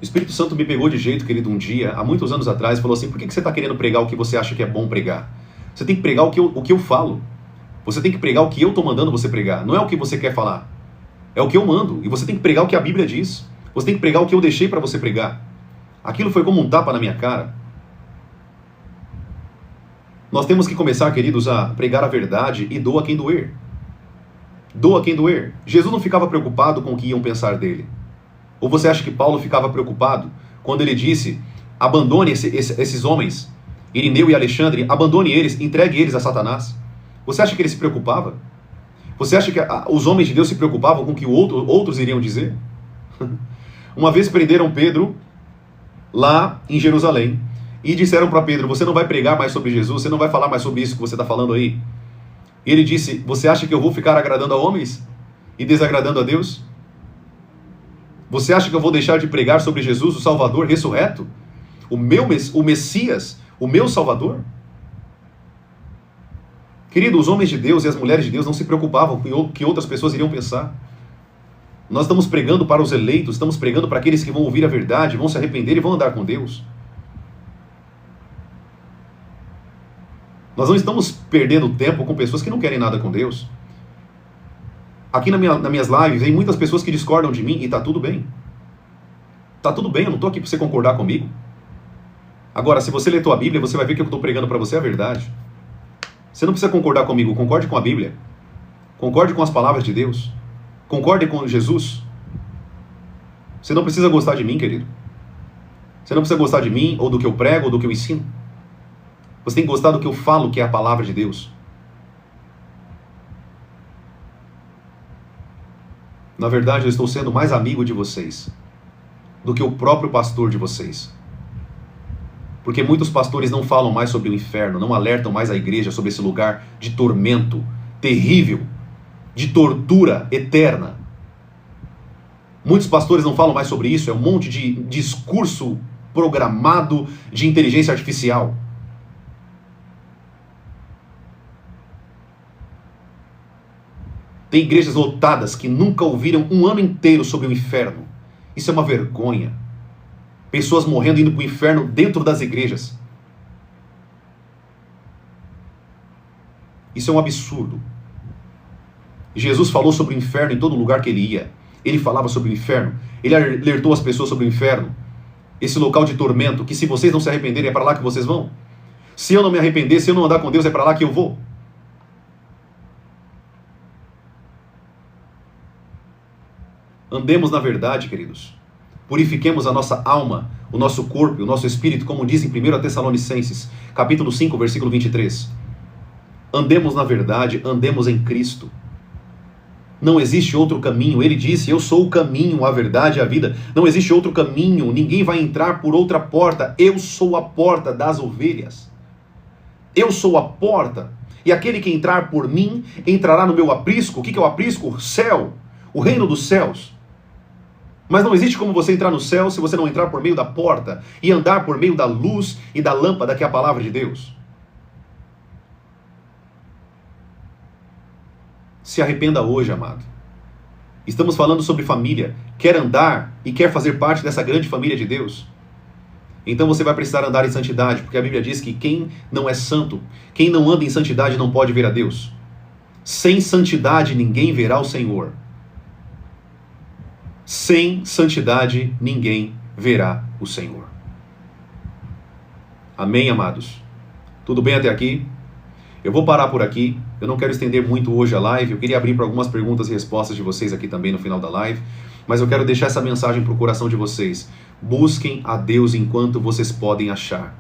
O Espírito Santo me pegou de jeito, querido, um dia, há muitos anos atrás, e falou assim, por que você está querendo pregar o que você acha que é bom pregar? Você tem que pregar o que eu falo. Você tem que pregar o que eu estou mandando você pregar. Não é o que você quer falar. É o que eu mando. E você tem que pregar o que a Bíblia diz. Você tem que pregar o que eu deixei para você pregar. Aquilo foi como um tapa na minha cara. Nós temos que começar, queridos, a pregar a verdade e doa quem doer. Doa quem doer. Jesus não ficava preocupado com o que iam pensar dele. Ou você acha que Paulo ficava preocupado quando ele disse, abandone esses homens, Irineu e Alexandre, abandone eles, entregue eles a Satanás? Você acha que ele se preocupava? Você acha que os homens de Deus se preocupavam com o que outros iriam dizer? Uma vez prenderam Pedro lá em Jerusalém e disseram para Pedro, você não vai pregar mais sobre Jesus, você não vai falar mais sobre isso que você está falando aí? E ele disse, você acha que eu vou ficar agradando a homens? e desagradando a Deus? Você acha que eu vou deixar de pregar sobre Jesus, o Salvador ressurreto? O Messias, o meu Salvador? Querido, os homens de Deus e as mulheres de Deus não se preocupavam com o que outras pessoas iriam pensar. Nós estamos pregando para os eleitos, estamos pregando para aqueles que vão ouvir a verdade, vão se arrepender e vão andar com Deus. Nós não estamos perdendo tempo com pessoas que não querem nada com Deus. Aqui nas minhas lives, tem muitas pessoas que discordam de mim e está tudo bem. Está tudo bem, eu não estou aqui para você concordar comigo. Agora, se você ler tua Bíblia, você vai ver que eu estou pregando para você a verdade. Você não precisa concordar comigo, concorde com a Bíblia. Concorde com as palavras de Deus. Concorde com Jesus. Você não precisa gostar de mim, querido. Você não precisa gostar de mim, ou do que eu prego, ou do que eu ensino. Você tem que gostar do que eu falo, que é a palavra de Deus. Na verdade, eu estou sendo mais amigo de vocês do que o próprio pastor de vocês. Porque muitos pastores não falam mais sobre o inferno, não alertam mais a igreja sobre esse lugar de tormento terrível, de tortura eterna. Muitos pastores não falam mais sobre isso, é um monte de discurso programado de inteligência artificial. Tem igrejas lotadas que nunca ouviram um ano inteiro sobre o inferno. Isso é uma vergonha. Pessoas morrendo indo para o inferno dentro das igrejas. Isso é um absurdo. Jesus falou sobre o inferno em todo lugar que ele ia. Ele falava sobre o inferno. Ele alertou as pessoas sobre o inferno. Esse local de tormento, que se vocês não se arrependerem é para lá que vocês vão. Se eu não me arrepender, se eu não andar com Deus, é para lá que eu vou. Andemos na verdade, queridos. Purifiquemos a nossa alma, o nosso corpo e o nosso espírito, como diz em 1 Tessalonicenses, capítulo 5, versículo 23. Andemos na verdade, andemos em Cristo. Não existe outro caminho. Ele disse, eu sou o caminho, a verdade e a vida. Não existe outro caminho, ninguém vai entrar por outra porta. Eu sou a porta das ovelhas. Eu sou a porta. E aquele que entrar por mim, entrará no meu aprisco. O que é o aprisco? O céu, o reino dos céus. Mas não existe como você entrar no céu se você não entrar por meio da porta e andar por meio da luz e da lâmpada que é a palavra de Deus. Se arrependa hoje, amado. Estamos falando sobre família. Quer andar e quer fazer parte dessa grande família de Deus? Então você vai precisar andar em santidade, porque a Bíblia diz que quem não é santo, quem não anda em santidade não pode ver a Deus. Sem santidade ninguém verá o Senhor. Sem santidade ninguém verá o Senhor. Amém, amados? Tudo bem até aqui? Eu vou parar por aqui. Eu não quero estender muito hoje a live. Eu queria abrir para algumas perguntas e respostas de vocês aqui também no final da live. Mas eu quero deixar essa mensagem para o coração de vocês. Busquem a Deus enquanto vocês podem achar.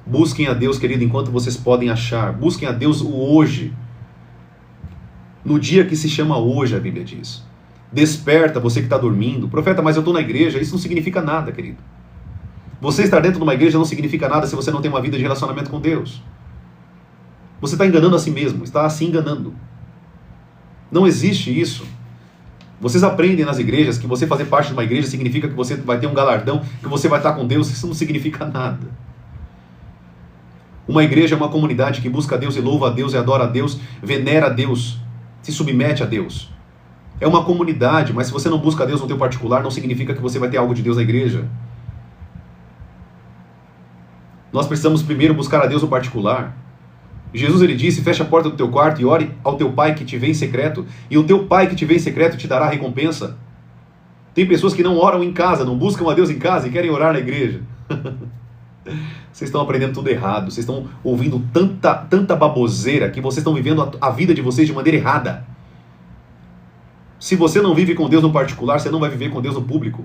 Busquem a Deus, querido, enquanto vocês podem achar. Busquem a Deus o hoje. No dia que se chama hoje, a Bíblia diz. Desperta você que está dormindo. Profeta, mas eu estou na igreja. Isso não significa nada, querido. Você estar dentro de uma igreja não significa nada se você não tem uma vida de relacionamento com Deus. Você está enganando a si mesmo. Está se enganando. Não existe isso. Vocês aprendem nas igrejas que você fazer parte de uma igreja significa que você vai ter um galardão, que você vai estar com Deus. Isso não significa nada. Uma igreja é uma comunidade que busca a Deus e louva a Deus e adora a Deus, venera a Deus, se submete a Deus. É uma comunidade, mas se você não busca a Deus no teu particular, não significa que você vai ter algo de Deus na igreja. Nós precisamos primeiro buscar a Deus no particular. Jesus, ele disse, fecha a porta do teu quarto e ore ao teu pai que te vê em secreto, e o teu pai que te vê em secreto te dará recompensa. Tem pessoas que não oram em casa, não buscam a Deus em casa e querem orar na igreja. Vocês estão aprendendo tudo errado, vocês estão ouvindo tanta baboseira que vocês estão vivendo a vida de vocês de maneira errada. Se você não vive com Deus no particular, você não vai viver com Deus no público.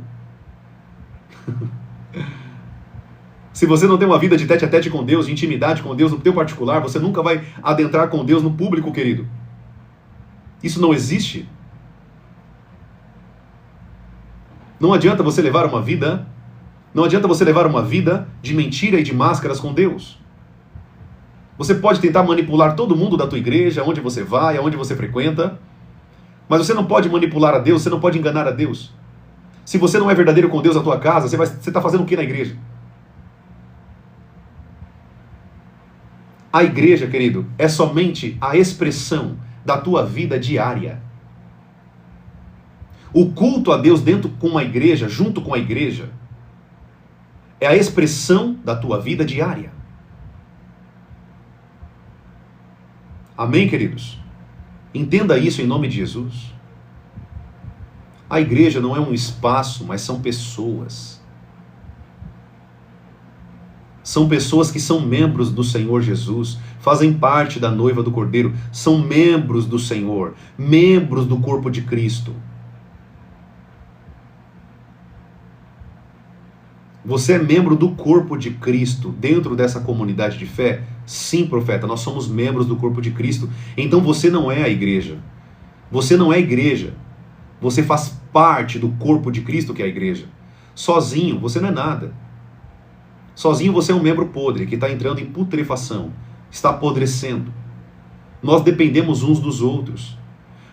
Se você não tem uma vida de tete a tete com Deus, de intimidade com Deus no teu particular, você nunca vai adentrar com Deus no público, querido. Isso não existe. Não adianta você levar uma vida de mentira e de máscaras com Deus. Você pode tentar manipular todo mundo da tua igreja, aonde você vai, aonde você frequenta. Mas você não pode manipular a Deus, você não pode enganar a Deus. Se você não é verdadeiro com Deus na tua casa, você está fazendo o que na igreja? A igreja, querido, é somente a expressão da tua vida diária. O culto a Deus dentro com a igreja, junto com a igreja, é a expressão da tua vida diária. Amém, queridos? Entenda isso em nome de Jesus. A igreja não é um espaço, mas são pessoas. São pessoas que são membros do Senhor Jesus, fazem parte da noiva do Cordeiro, são membros do Senhor, membros do corpo de Cristo. Você é membro do corpo de Cristo, dentro dessa comunidade de fé? Sim, profeta, nós somos membros do corpo de Cristo. Então você não é a igreja. Você não é a igreja. Você faz parte do corpo de Cristo, que é a igreja. Sozinho, você não é nada. Sozinho você é um membro podre, que está entrando em putrefação, está apodrecendo. Nós dependemos uns dos outros.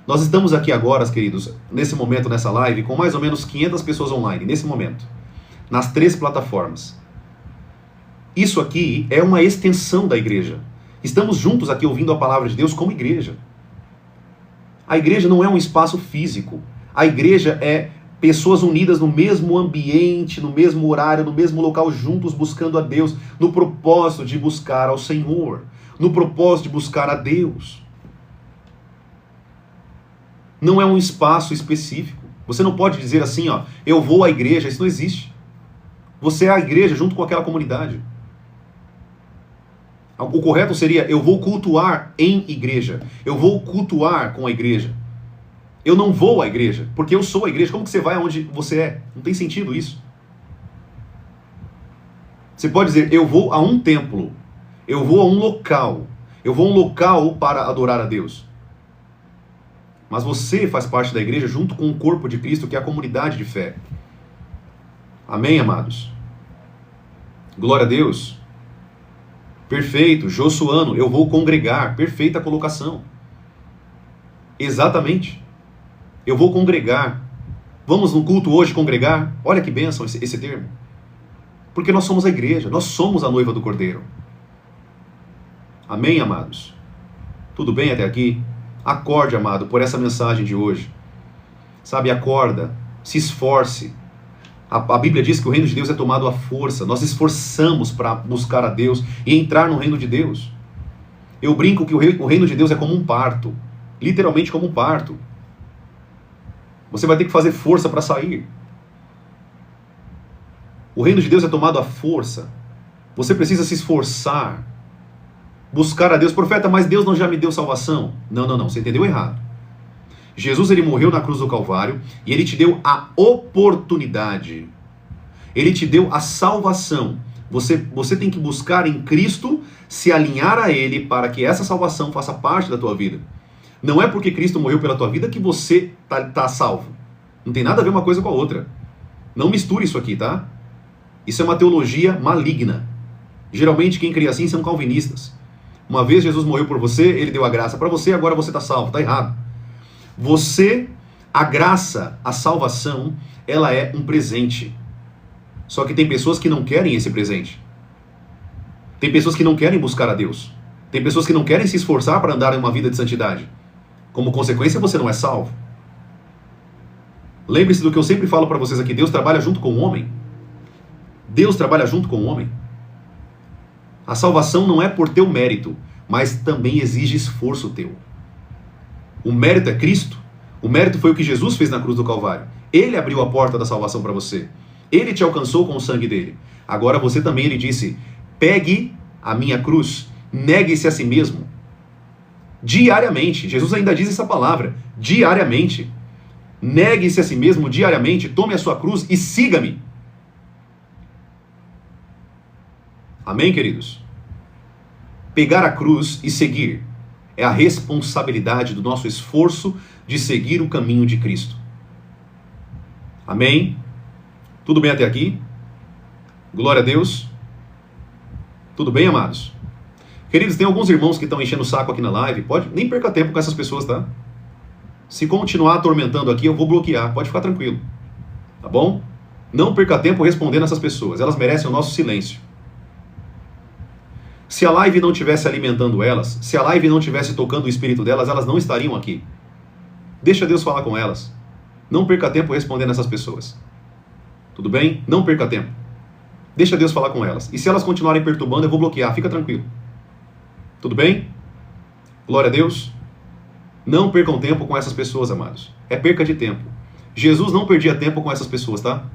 Nós estamos aqui agora, queridos, nesse momento, nessa live, com mais ou menos 500 pessoas online, nesse momento. Nas 3 plataformas. Isso aqui é uma extensão da igreja. Estamos juntos aqui ouvindo a palavra de Deus como igreja. A igreja não é um espaço físico. A igreja é pessoas unidas no mesmo ambiente, no mesmo horário, no mesmo local, juntos buscando a Deus, no propósito de buscar ao Senhor, no propósito de buscar a Deus. Não é um espaço específico. Você não pode dizer assim, ó, eu vou à igreja, isso não existe. Você é a igreja junto com aquela comunidade. O correto seria, eu vou cultuar em igreja. Eu vou cultuar com a igreja. Eu não vou à igreja, porque eu sou a igreja. Como que você vai aonde você é? Não tem sentido isso. Você pode dizer, eu vou a um templo. Eu vou a um local. Eu vou a um local para adorar a Deus. Mas você faz parte da igreja junto com o corpo de Cristo, que é a comunidade de fé. Amém, amados? Glória a Deus. Perfeito, Josuano, eu vou congregar. Perfeita colocação. Exatamente. Eu vou congregar. Vamos no culto hoje congregar? Olha que bênção esse termo. Porque nós somos a igreja, nós somos a noiva do Cordeiro. Amém, amados? Tudo bem até aqui? Acorde, amado, por essa mensagem de hoje. Sabe, acorda, se esforce. A Bíblia diz que o reino de Deus é tomado à força. Nós esforçamos para buscar a Deus e entrar no reino de Deus. Eu brinco que o reino de Deus é como um parto. Literalmente como um parto. Você vai ter que fazer força para sair. O reino de Deus é tomado à força. Você precisa se esforçar. Buscar a Deus. Profeta, mas Deus não já me deu salvação? Não, você entendeu errado. Jesus, ele morreu na cruz do Calvário e ele te deu a oportunidade. Ele te deu a salvação. Você tem que buscar em Cristo, se alinhar a ele para que essa salvação faça parte da tua vida. Não é porque Cristo morreu pela tua vida que você tá salvo. Não tem nada a ver uma coisa com a outra. Não misture isso aqui, tá? Isso é uma teologia maligna. Geralmente quem cria assim são calvinistas. Uma vez Jesus morreu por você, ele deu a graça para você, agora você está salvo. Está errado. A graça, a salvação, ela é um presente. Só que tem pessoas que não querem esse presente. Tem pessoas que não querem buscar a Deus. Tem pessoas que não querem se esforçar para andar em uma vida de santidade. Como consequência, você não é salvo. Lembre-se do que eu sempre falo para vocês aqui. Deus trabalha junto com o homem. Deus trabalha junto com o homem. A salvação não é por teu mérito, mas também exige esforço teu. O mérito é Cristo. O mérito foi o que Jesus fez na cruz do Calvário. Ele abriu a porta da salvação para você. Ele te alcançou com o sangue dele. Agora você também, ele disse, pegue a minha cruz, negue-se a si mesmo. Diariamente. Jesus ainda diz essa palavra. Diariamente. Negue-se a si mesmo diariamente, tome a sua cruz e siga-me. Amém, queridos? Pegar a cruz e seguir é a responsabilidade do nosso esforço de seguir o caminho de Cristo. Amém? Tudo bem até aqui? Glória a Deus. Tudo bem, amados? Queridos, tem alguns irmãos que estão enchendo o saco aqui na live. Nem perca tempo com essas pessoas, tá? Se continuar atormentando aqui, eu vou bloquear. Pode ficar tranquilo. Tá bom? Não perca tempo respondendo essas pessoas. Elas merecem o nosso silêncio. Se a live não estivesse alimentando elas, se a live não estivesse tocando o espírito delas, elas não estariam aqui. Deixa Deus falar com elas. Não perca tempo respondendo essas pessoas. Tudo bem? Não perca tempo. Deixa Deus falar com elas. E se elas continuarem perturbando, eu vou bloquear. Fica tranquilo. Tudo bem? Glória a Deus. Não percam tempo com essas pessoas, amados. É perca de tempo. Jesus não perdia tempo com essas pessoas, tá?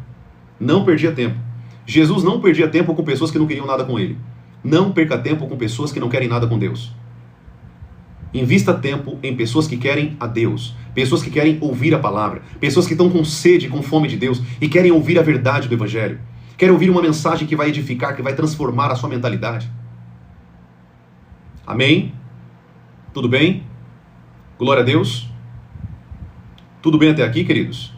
Não perdia tempo. Jesus não perdia tempo com pessoas que não queriam nada com ele. Não perca tempo com pessoas que não querem nada com Deus. Invista tempo em pessoas que querem a Deus. Pessoas que querem ouvir a palavra. Pessoas que estão com sede, com fome de Deus e querem ouvir a verdade do Evangelho. Querem ouvir uma mensagem que vai edificar, que vai transformar a sua mentalidade. Amém? Tudo bem? Glória a Deus. Tudo bem até aqui, queridos?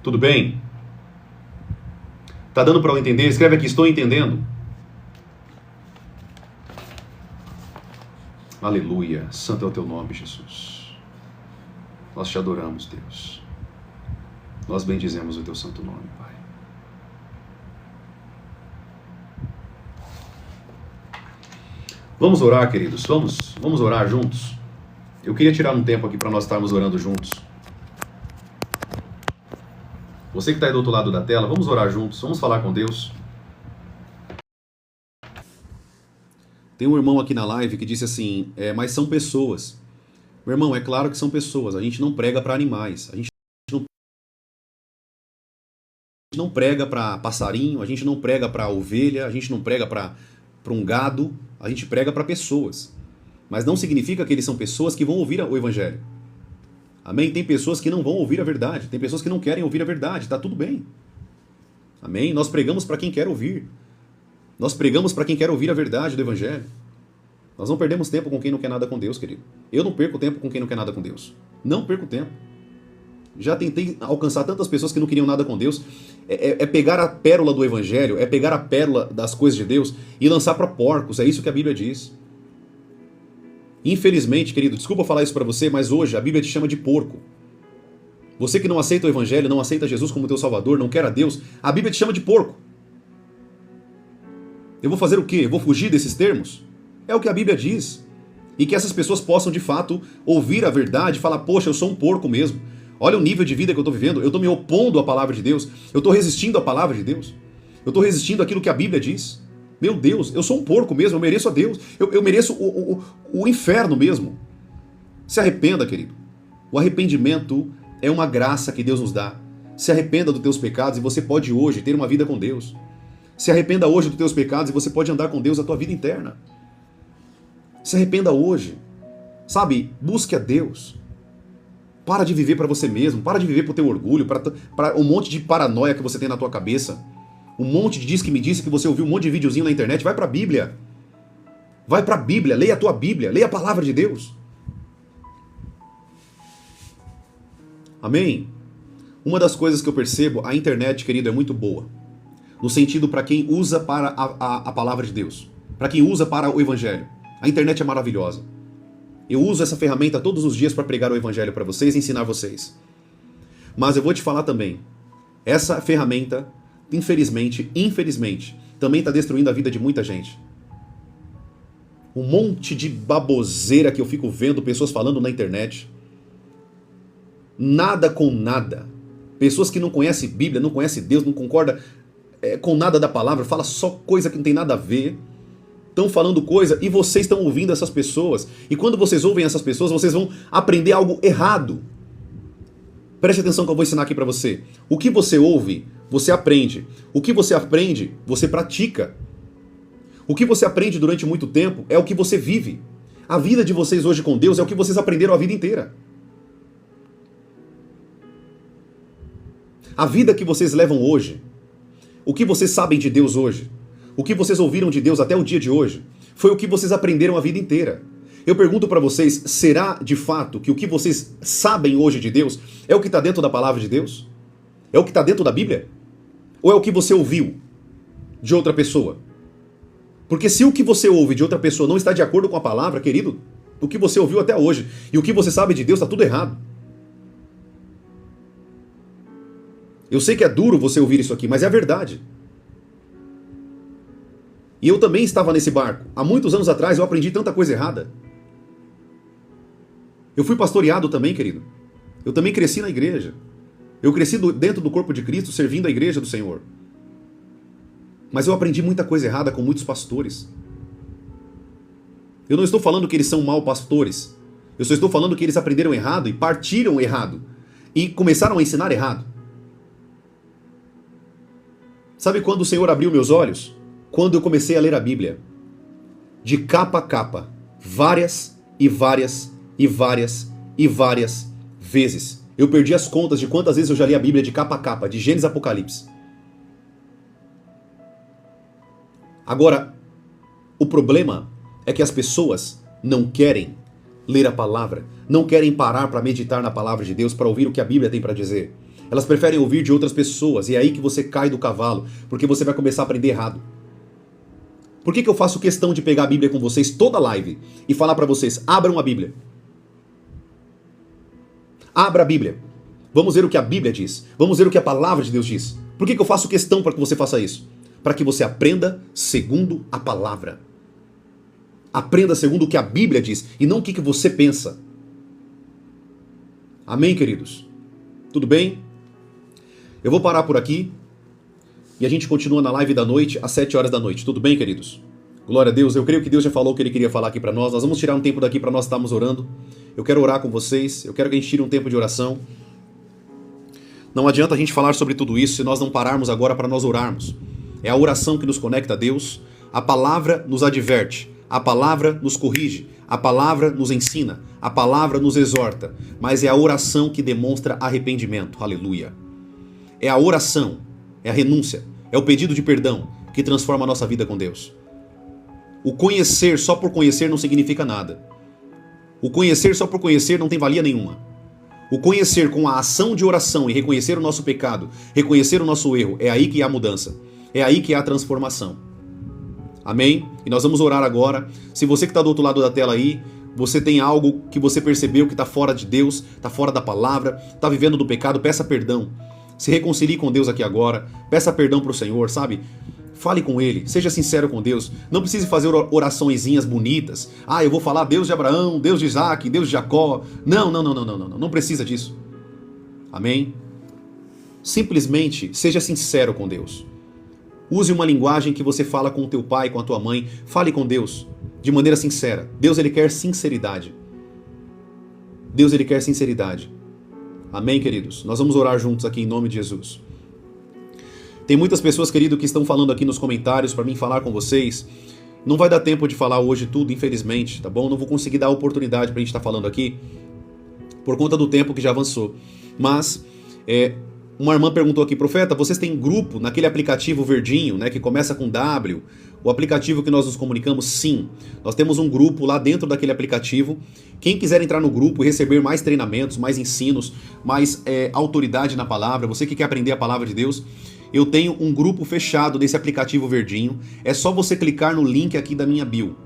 Tudo bem? Tá dando para eu entender? Escreve aqui, estou entendendo. Aleluia. Santo é o teu nome, Jesus. Nós te adoramos, Deus. Nós bendizemos o teu santo nome, Pai. Vamos orar, queridos. Vamos orar juntos. Eu queria tirar um tempo aqui para nós estarmos orando juntos. Você que está aí do outro lado da tela, vamos orar juntos, vamos falar com Deus. Tem um irmão aqui na live que disse assim, mas são pessoas. Meu irmão, é claro que são pessoas, a gente não prega para animais, a gente não prega para passarinho, a gente não prega para ovelha, a gente não prega para um gado, a gente prega para pessoas. Mas não significa que eles são pessoas que vão ouvir o Evangelho. Amém? Tem pessoas que não vão ouvir a verdade. Tem pessoas que não querem ouvir a verdade. Está tudo bem. Amém? Nós pregamos para quem quer ouvir. Nós pregamos para quem quer ouvir a verdade do Evangelho. Nós não perdemos tempo com quem não quer nada com Deus, querido. Eu não perco tempo com quem não quer nada com Deus. Não perco tempo. Já tentei alcançar tantas pessoas que não queriam nada com Deus. É pegar a pérola do Evangelho, é pegar a pérola das coisas de Deus e lançar para porcos. É isso que a Bíblia diz. Infelizmente, querido, desculpa falar isso para você, mas hoje a Bíblia te chama de porco. Você que não aceita o Evangelho, não aceita Jesus como teu Salvador, não quer a Deus, a Bíblia te chama de porco. Eu vou fazer o quê? Eu vou fugir desses termos? É o que a Bíblia diz. E que essas pessoas possam, de fato, ouvir a verdade e falar, poxa, eu sou um porco mesmo. Olha o nível de vida que eu estou vivendo, eu estou me opondo à palavra de Deus, eu estou resistindo à palavra de Deus, eu estou resistindo àquilo que a Bíblia diz. Meu Deus, eu sou um porco mesmo, eu mereço a Deus, eu mereço o inferno mesmo. Se arrependa, querido. O arrependimento é uma graça que Deus nos dá. Se arrependa dos teus pecados e você pode hoje ter uma vida com Deus. Se arrependa hoje dos teus pecados e você pode andar com Deus a tua vida interna. Se arrependa hoje. Sabe, busque a Deus. Para de viver para você mesmo, para de viver para o teu orgulho, para um monte de paranoia que você tem na tua cabeça. Um monte de diz que me disse que você ouviu um monte de videozinho na internet. Vai para a Bíblia. Vai para a Bíblia, leia a tua Bíblia, leia a palavra de Deus. Amém? Uma das coisas que eu percebo, a internet, querido, é muito boa. No sentido para quem usa para a palavra de Deus. Para quem usa para o Evangelho. A internet é maravilhosa. Eu uso essa ferramenta todos os dias para pregar o Evangelho para vocês e ensinar vocês. Mas eu vou te falar também. Essa ferramenta, infelizmente, também está destruindo a vida de muita gente. Um monte de baboseira que eu fico vendo pessoas falando na internet. Nada com nada. Pessoas que não conhecem Bíblia, não conhecem Deus, não concordam com nada da palavra, fala só coisa que não tem nada a ver. Estão falando coisa e vocês estão ouvindo essas pessoas. E quando vocês ouvem essas pessoas, vocês vão aprender algo errado. Preste atenção que eu vou ensinar aqui para você. O que você ouve, você aprende. O que você aprende, você pratica. O que você aprende durante muito tempo é o que você vive. A vida de vocês hoje com Deus é o que vocês aprenderam a vida inteira. A vida que vocês levam hoje, o que vocês sabem de Deus hoje, o que vocês ouviram de Deus até o dia de hoje, foi o que vocês aprenderam a vida inteira. Eu pergunto para vocês, será de fato que o que vocês sabem hoje de Deus é o que está dentro da palavra de Deus? É o que está dentro da Bíblia? Ou é o que você ouviu de outra pessoa? Porque se o que você ouve de outra pessoa não está de acordo com a palavra, querido, o que você ouviu até hoje e o que você sabe de Deus está tudo errado. Eu sei que é duro você ouvir isso aqui, mas é a verdade. E eu também estava nesse barco. Há muitos anos atrás eu aprendi tanta coisa errada. Eu fui pastoreado também, querido. Eu também cresci na igreja. Eu cresci dentro do corpo de Cristo, servindo a igreja do Senhor. Mas eu aprendi muita coisa errada com muitos pastores. Eu não estou falando que eles são maus pastores. Eu só estou falando que eles aprenderam errado e partiram errado. E começaram a ensinar errado. Sabe quando o Senhor abriu meus olhos? Quando eu comecei a ler a Bíblia. De capa a capa. Várias e várias e várias e várias vezes. Eu perdi as contas de quantas vezes eu já li a Bíblia de capa a capa, de Gênesis a Apocalipse. Agora, o problema é que as pessoas não querem ler a palavra, não querem parar para meditar na palavra de Deus, para ouvir o que a Bíblia tem para dizer. Elas preferem ouvir de outras pessoas, e é aí que você cai do cavalo, porque você vai começar a aprender errado. Por que eu faço questão de pegar a Bíblia com vocês toda live e falar para vocês, abram a Bíblia. Abra a Bíblia. Vamos ver o que a Bíblia diz. Vamos ver o que a palavra de Deus diz. Por que eu faço questão para que você faça isso? Para que você aprenda segundo a palavra. Aprenda segundo o que a Bíblia diz e não o que você pensa. Amém, queridos? Tudo bem? Eu vou parar por aqui e a gente continua na live da noite às 7 horas da noite. Tudo bem, queridos? Glória a Deus. Eu creio que Deus já falou o que Ele queria falar aqui para nós. Nós vamos tirar um tempo daqui para nós estarmos orando. Eu quero orar com vocês. Eu quero que a gente tire um tempo de oração. Não adianta a gente falar sobre tudo isso se nós não pararmos agora para nós orarmos. É a oração que nos conecta a Deus. A palavra nos adverte. A palavra nos corrige. A palavra nos ensina. A palavra nos exorta. Mas é a oração que demonstra arrependimento. Aleluia. É a oração. É a renúncia. É o pedido de perdão que transforma a nossa vida com Deus. O conhecer só por conhecer não significa nada. O conhecer só por conhecer não tem valia nenhuma. O conhecer com a ação de oração e reconhecer o nosso pecado, reconhecer o nosso erro, é aí que há a mudança. É aí que há a transformação. Amém? E nós vamos orar agora. Se você que está do outro lado da tela aí, você tem algo que você percebeu que está fora de Deus, está fora da palavra, está vivendo do pecado, peça perdão. Se reconcilie com Deus aqui agora, peça perdão para o Senhor, sabe? Fale com Ele, seja sincero com Deus. Não precise fazer oraçõezinhas bonitas. Eu vou falar Deus de Abraão, Deus de Isaac, Deus de Jacó. Não precisa disso. Amém? Simplesmente seja sincero com Deus. Use uma linguagem que você fala com o teu pai, com a tua mãe. Fale com Deus de maneira sincera. Deus, Ele quer sinceridade. Deus, Ele quer sinceridade. Amém, queridos? Nós vamos orar juntos aqui em nome de Jesus. Tem muitas pessoas, querido, que estão falando aqui nos comentários para mim falar com vocês. Não vai dar tempo de falar hoje tudo, infelizmente, tá bom? Não vou conseguir dar a oportunidade para a gente estar falando aqui por conta do tempo que já avançou. Mas, uma irmã perguntou aqui, profeta, vocês têm grupo naquele aplicativo verdinho, né, que começa com W, o aplicativo que nós nos comunicamos? Sim, nós temos um grupo lá dentro daquele aplicativo. Quem quiser entrar no grupo e receber mais treinamentos, mais ensinos, mais autoridade na palavra, você que quer aprender a palavra de Deus, eu tenho um grupo fechado desse aplicativo verdinho. É só você clicar no link aqui da minha bio.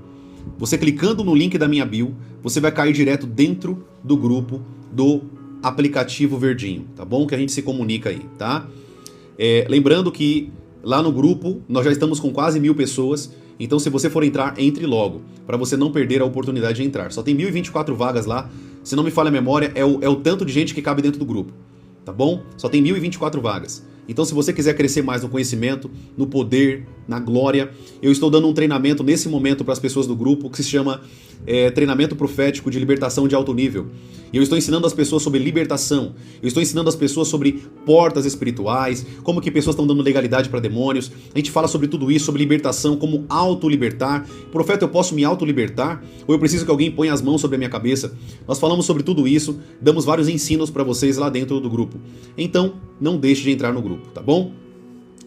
Você clicando no link da minha bio, você vai cair direto dentro do grupo do aplicativo verdinho, tá bom? Que a gente se comunica aí, tá? Lembrando que lá no grupo nós já estamos com quase 1000 pessoas, então se você for entrar, entre logo, para você não perder a oportunidade de entrar. Só tem 1024 vagas lá, se não me falha a memória, é o tanto de gente que cabe dentro do grupo, tá bom? Só tem 1024 vagas. Então, se você quiser crescer mais no conhecimento, no poder, na glória, eu estou dando um treinamento nesse momento para as pessoas do grupo que se chama Treinamento Profético de Libertação de Alto Nível. E eu estou ensinando as pessoas sobre libertação, eu estou ensinando as pessoas sobre portas espirituais, como que pessoas estão dando legalidade para demônios. A gente fala sobre tudo isso, sobre libertação, como auto-libertar. Profeta, eu posso me auto-libertar? Ou eu preciso que alguém ponha as mãos sobre a minha cabeça? Nós falamos sobre tudo isso, damos vários ensinos para vocês lá dentro do grupo. Então, não deixe de entrar no grupo, tá bom?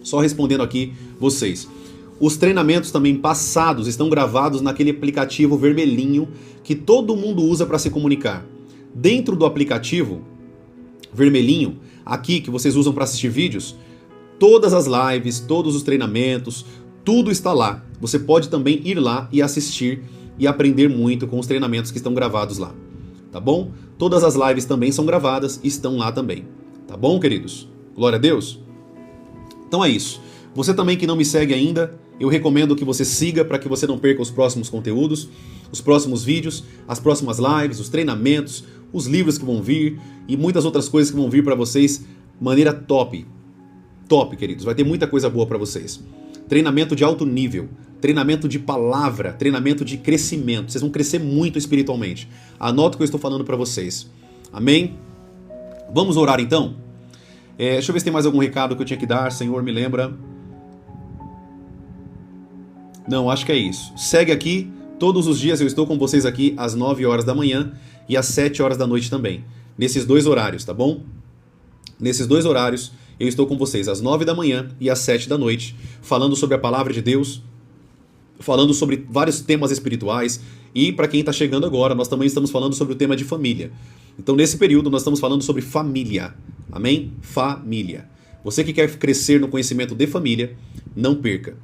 Só respondendo aqui vocês. Os treinamentos também passados estão gravados naquele aplicativo vermelhinho que todo mundo usa para se comunicar. Dentro do aplicativo vermelhinho, aqui que vocês usam para assistir vídeos, todas as lives, todos os treinamentos, tudo está lá. Você pode também ir lá e assistir e aprender muito com os treinamentos que estão gravados lá. Tá bom? Todas as lives também são gravadas e estão lá também. Tá bom, queridos? Glória a Deus. Então é isso. Você também que não me segue ainda, eu recomendo que você siga para que você não perca os próximos conteúdos, os próximos vídeos, as próximas lives, os treinamentos, os livros que vão vir e muitas outras coisas que vão vir para vocês de maneira top. Top, queridos. Vai ter muita coisa boa para vocês. Treinamento de alto nível, treinamento de palavra, treinamento de crescimento. Vocês vão crescer muito espiritualmente. Anota o que eu estou falando para vocês. Amém? Vamos orar então? Deixa eu ver se tem mais algum recado que eu tinha que dar. Senhor, me lembra. Não, acho que é isso. Segue aqui. Todos os dias eu estou com vocês aqui às 9 horas da manhã e às 7 horas da noite também. Nesses 2 horários, tá bom? Nesses 2 horários eu estou com vocês às 9 da manhã e às 7 da noite, falando sobre a palavra de Deus, falando sobre vários temas espirituais e para quem está chegando agora, nós também estamos falando sobre o tema de família. Então nesse período nós estamos falando sobre família. Amém? Família. Você que quer crescer no conhecimento de família, não perca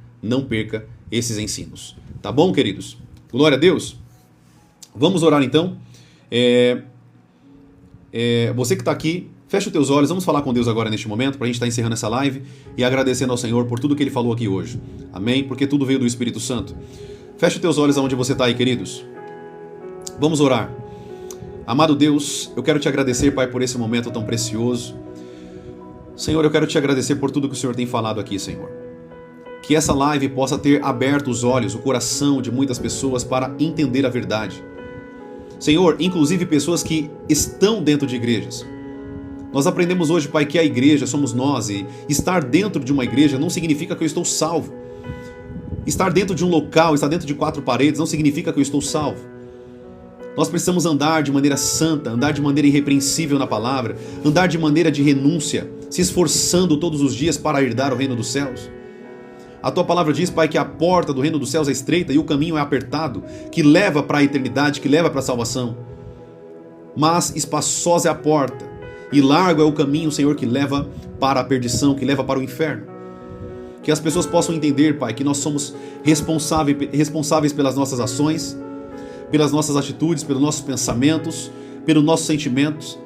esses ensinos. Tá bom, queridos? Glória a Deus. Vamos orar então. Você que está aqui, fecha os teus olhos, vamos falar com Deus agora neste momento, para a gente estar encerrando essa live e agradecendo ao Senhor por tudo que Ele falou aqui hoje. Amém? Porque tudo veio do Espírito Santo. Fecha os teus olhos aonde você está aí, queridos. Vamos orar. Amado Deus, eu quero te agradecer, Pai, por esse momento tão precioso. Senhor, eu quero te agradecer por tudo que o Senhor tem falado aqui, Senhor. Que essa live possa ter aberto os olhos, o coração de muitas pessoas para entender a verdade. Senhor, inclusive pessoas que estão dentro de igrejas. Nós aprendemos hoje, Pai, que a igreja somos nós e estar dentro de uma igreja não significa que eu estou salvo. Estar dentro de um local, estar dentro de 4 paredes não significa que eu estou salvo. Nós precisamos andar de maneira santa, andar de maneira irrepreensível na palavra, andar de maneira de renúncia, se esforçando todos os dias para herdar o reino dos céus. A tua palavra diz, Pai, que a porta do reino dos céus é estreita e o caminho é apertado, que leva para a eternidade, que leva para a salvação. Mas espaçosa é a porta e largo é o caminho, Senhor, que leva para a perdição, que leva para o inferno. Que as pessoas possam entender, Pai, que nós somos responsáveis pelas nossas ações, pelas nossas atitudes, pelos nossos pensamentos, pelos nossos sentimentos,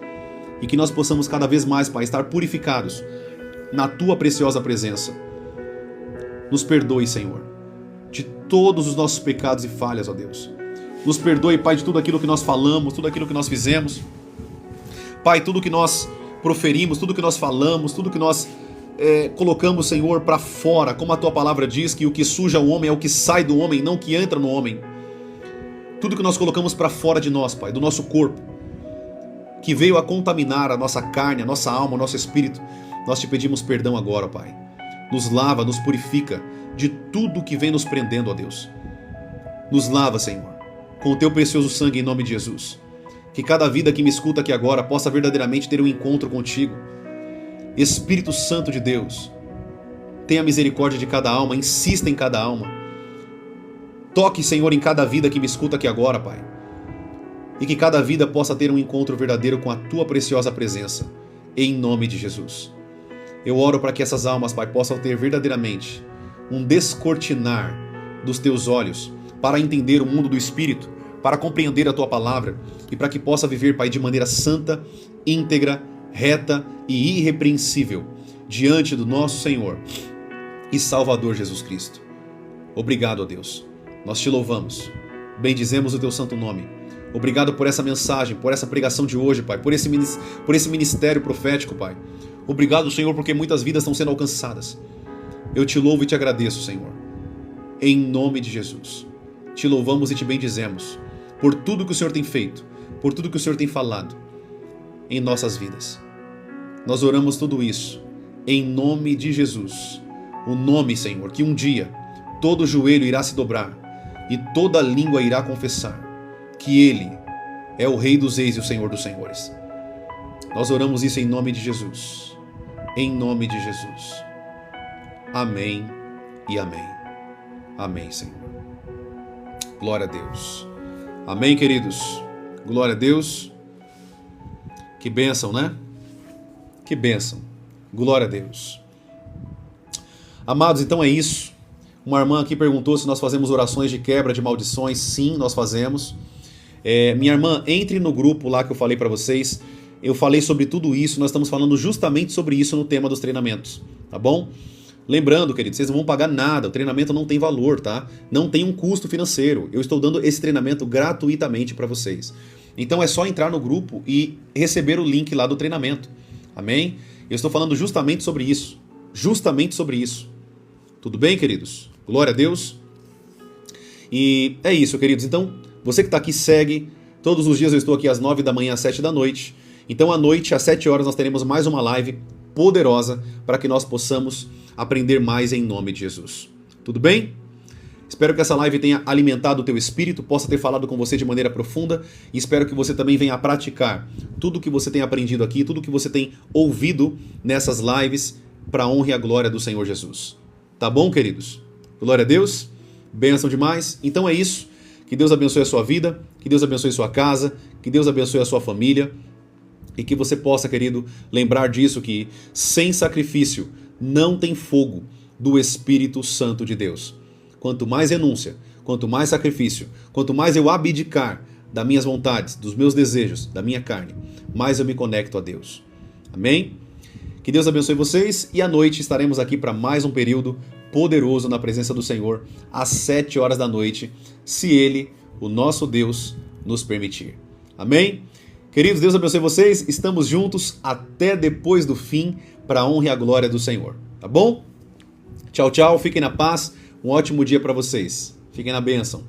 e que nós possamos cada vez mais, Pai, estar purificados na Tua preciosa presença. Nos perdoe, Senhor, de todos os nossos pecados e falhas, ó Deus. Nos perdoe, Pai, de tudo aquilo que nós falamos, tudo aquilo que nós fizemos. Pai, tudo que nós proferimos, tudo que nós falamos, tudo que nós colocamos, Senhor, para fora, como a Tua palavra diz, que o que suja o homem é o que sai do homem, não o que entra no homem. Tudo que nós colocamos para fora de nós, Pai, do nosso corpo, que veio a contaminar a nossa carne, a nossa alma, o nosso espírito, nós te pedimos perdão agora, Pai. Nos lava, nos purifica de tudo que vem nos prendendo, ó Deus. Nos lava, Senhor, com o Teu precioso sangue em nome de Jesus. Que cada vida que me escuta aqui agora possa verdadeiramente ter um encontro contigo. Espírito Santo de Deus, tenha misericórdia de cada alma, insista em cada alma. Toque, Senhor, em cada vida que me escuta aqui agora, Pai. E que cada vida possa ter um encontro verdadeiro com a Tua preciosa presença. Em nome de Jesus. Eu oro para que essas almas, Pai, possam ter verdadeiramente um descortinar dos Teus olhos para entender o mundo do Espírito, para compreender a Tua palavra e para que possa viver, Pai, de maneira santa, íntegra, reta e irrepreensível diante do nosso Senhor e Salvador Jesus Cristo. Obrigado, ó Deus. Nós te louvamos, bendizemos o Teu santo nome. Obrigado por essa mensagem, por essa pregação de hoje, Pai, por esse ministério profético, Pai. Obrigado, Senhor, porque muitas vidas estão sendo alcançadas. Eu te louvo e te agradeço, Senhor. Em nome de Jesus. Te louvamos e te bendizemos por tudo que o Senhor tem feito, por tudo que o Senhor tem falado em nossas vidas. Nós oramos tudo isso em nome de Jesus. O nome, Senhor, que um dia todo joelho irá se dobrar e toda língua irá confessar que Ele é o Rei dos Reis e o Senhor dos Senhores. Nós oramos isso em nome de Jesus. Em nome de Jesus. Amém e amém. Amém, Senhor. Glória a Deus. Amém, queridos. Glória a Deus. Que bênção, né? Que bênção. Glória a Deus. Amados, então é isso. Uma irmã aqui perguntou se nós fazemos orações de quebra de maldições. Sim, nós fazemos. Minha irmã, entre no grupo lá que eu falei para vocês. Eu falei sobre tudo isso, nós estamos falando justamente sobre isso no tema dos treinamentos, tá bom? Lembrando, queridos, vocês não vão pagar nada, o treinamento não tem valor, tá? Não tem um custo financeiro. Eu estou dando esse treinamento gratuitamente para vocês. Então é só entrar no grupo e receber o link lá do treinamento. Amém? Eu estou falando justamente sobre isso. Justamente sobre isso. Tudo bem, queridos? Glória a Deus. E é isso, queridos. Então, você que está aqui segue. Todos os dias eu estou aqui às 9 da manhã, às 7 da noite. Então, à noite, às 7 horas, nós teremos mais uma live poderosa para que nós possamos aprender mais em nome de Jesus. Tudo bem? Espero que essa live tenha alimentado o teu espírito, possa ter falado com você de maneira profunda e espero que você também venha a praticar tudo que você tem aprendido aqui, tudo que você tem ouvido nessas lives para a honra e a glória do Senhor Jesus. Tá bom, queridos? Glória a Deus. Bênção demais. Então é isso. Que Deus abençoe a sua vida, que Deus abençoe a sua casa, que Deus abençoe a sua família e que você possa, querido, lembrar disso que sem sacrifício não tem fogo do Espírito Santo de Deus. Quanto mais renúncia, quanto mais sacrifício, quanto mais eu abdicar das minhas vontades, dos meus desejos, da minha carne, mais eu me conecto a Deus. Amém? Que Deus abençoe vocês e à noite estaremos aqui para mais um período poderoso na presença do Senhor, às 7 horas da noite, se Ele, o nosso Deus, nos permitir. Amém? Queridos, Deus abençoe vocês, estamos juntos até depois do fim, para a honra e a glória do Senhor. Tá bom? Tchau, tchau, fiquem na paz, um ótimo dia para vocês. Fiquem na bênção.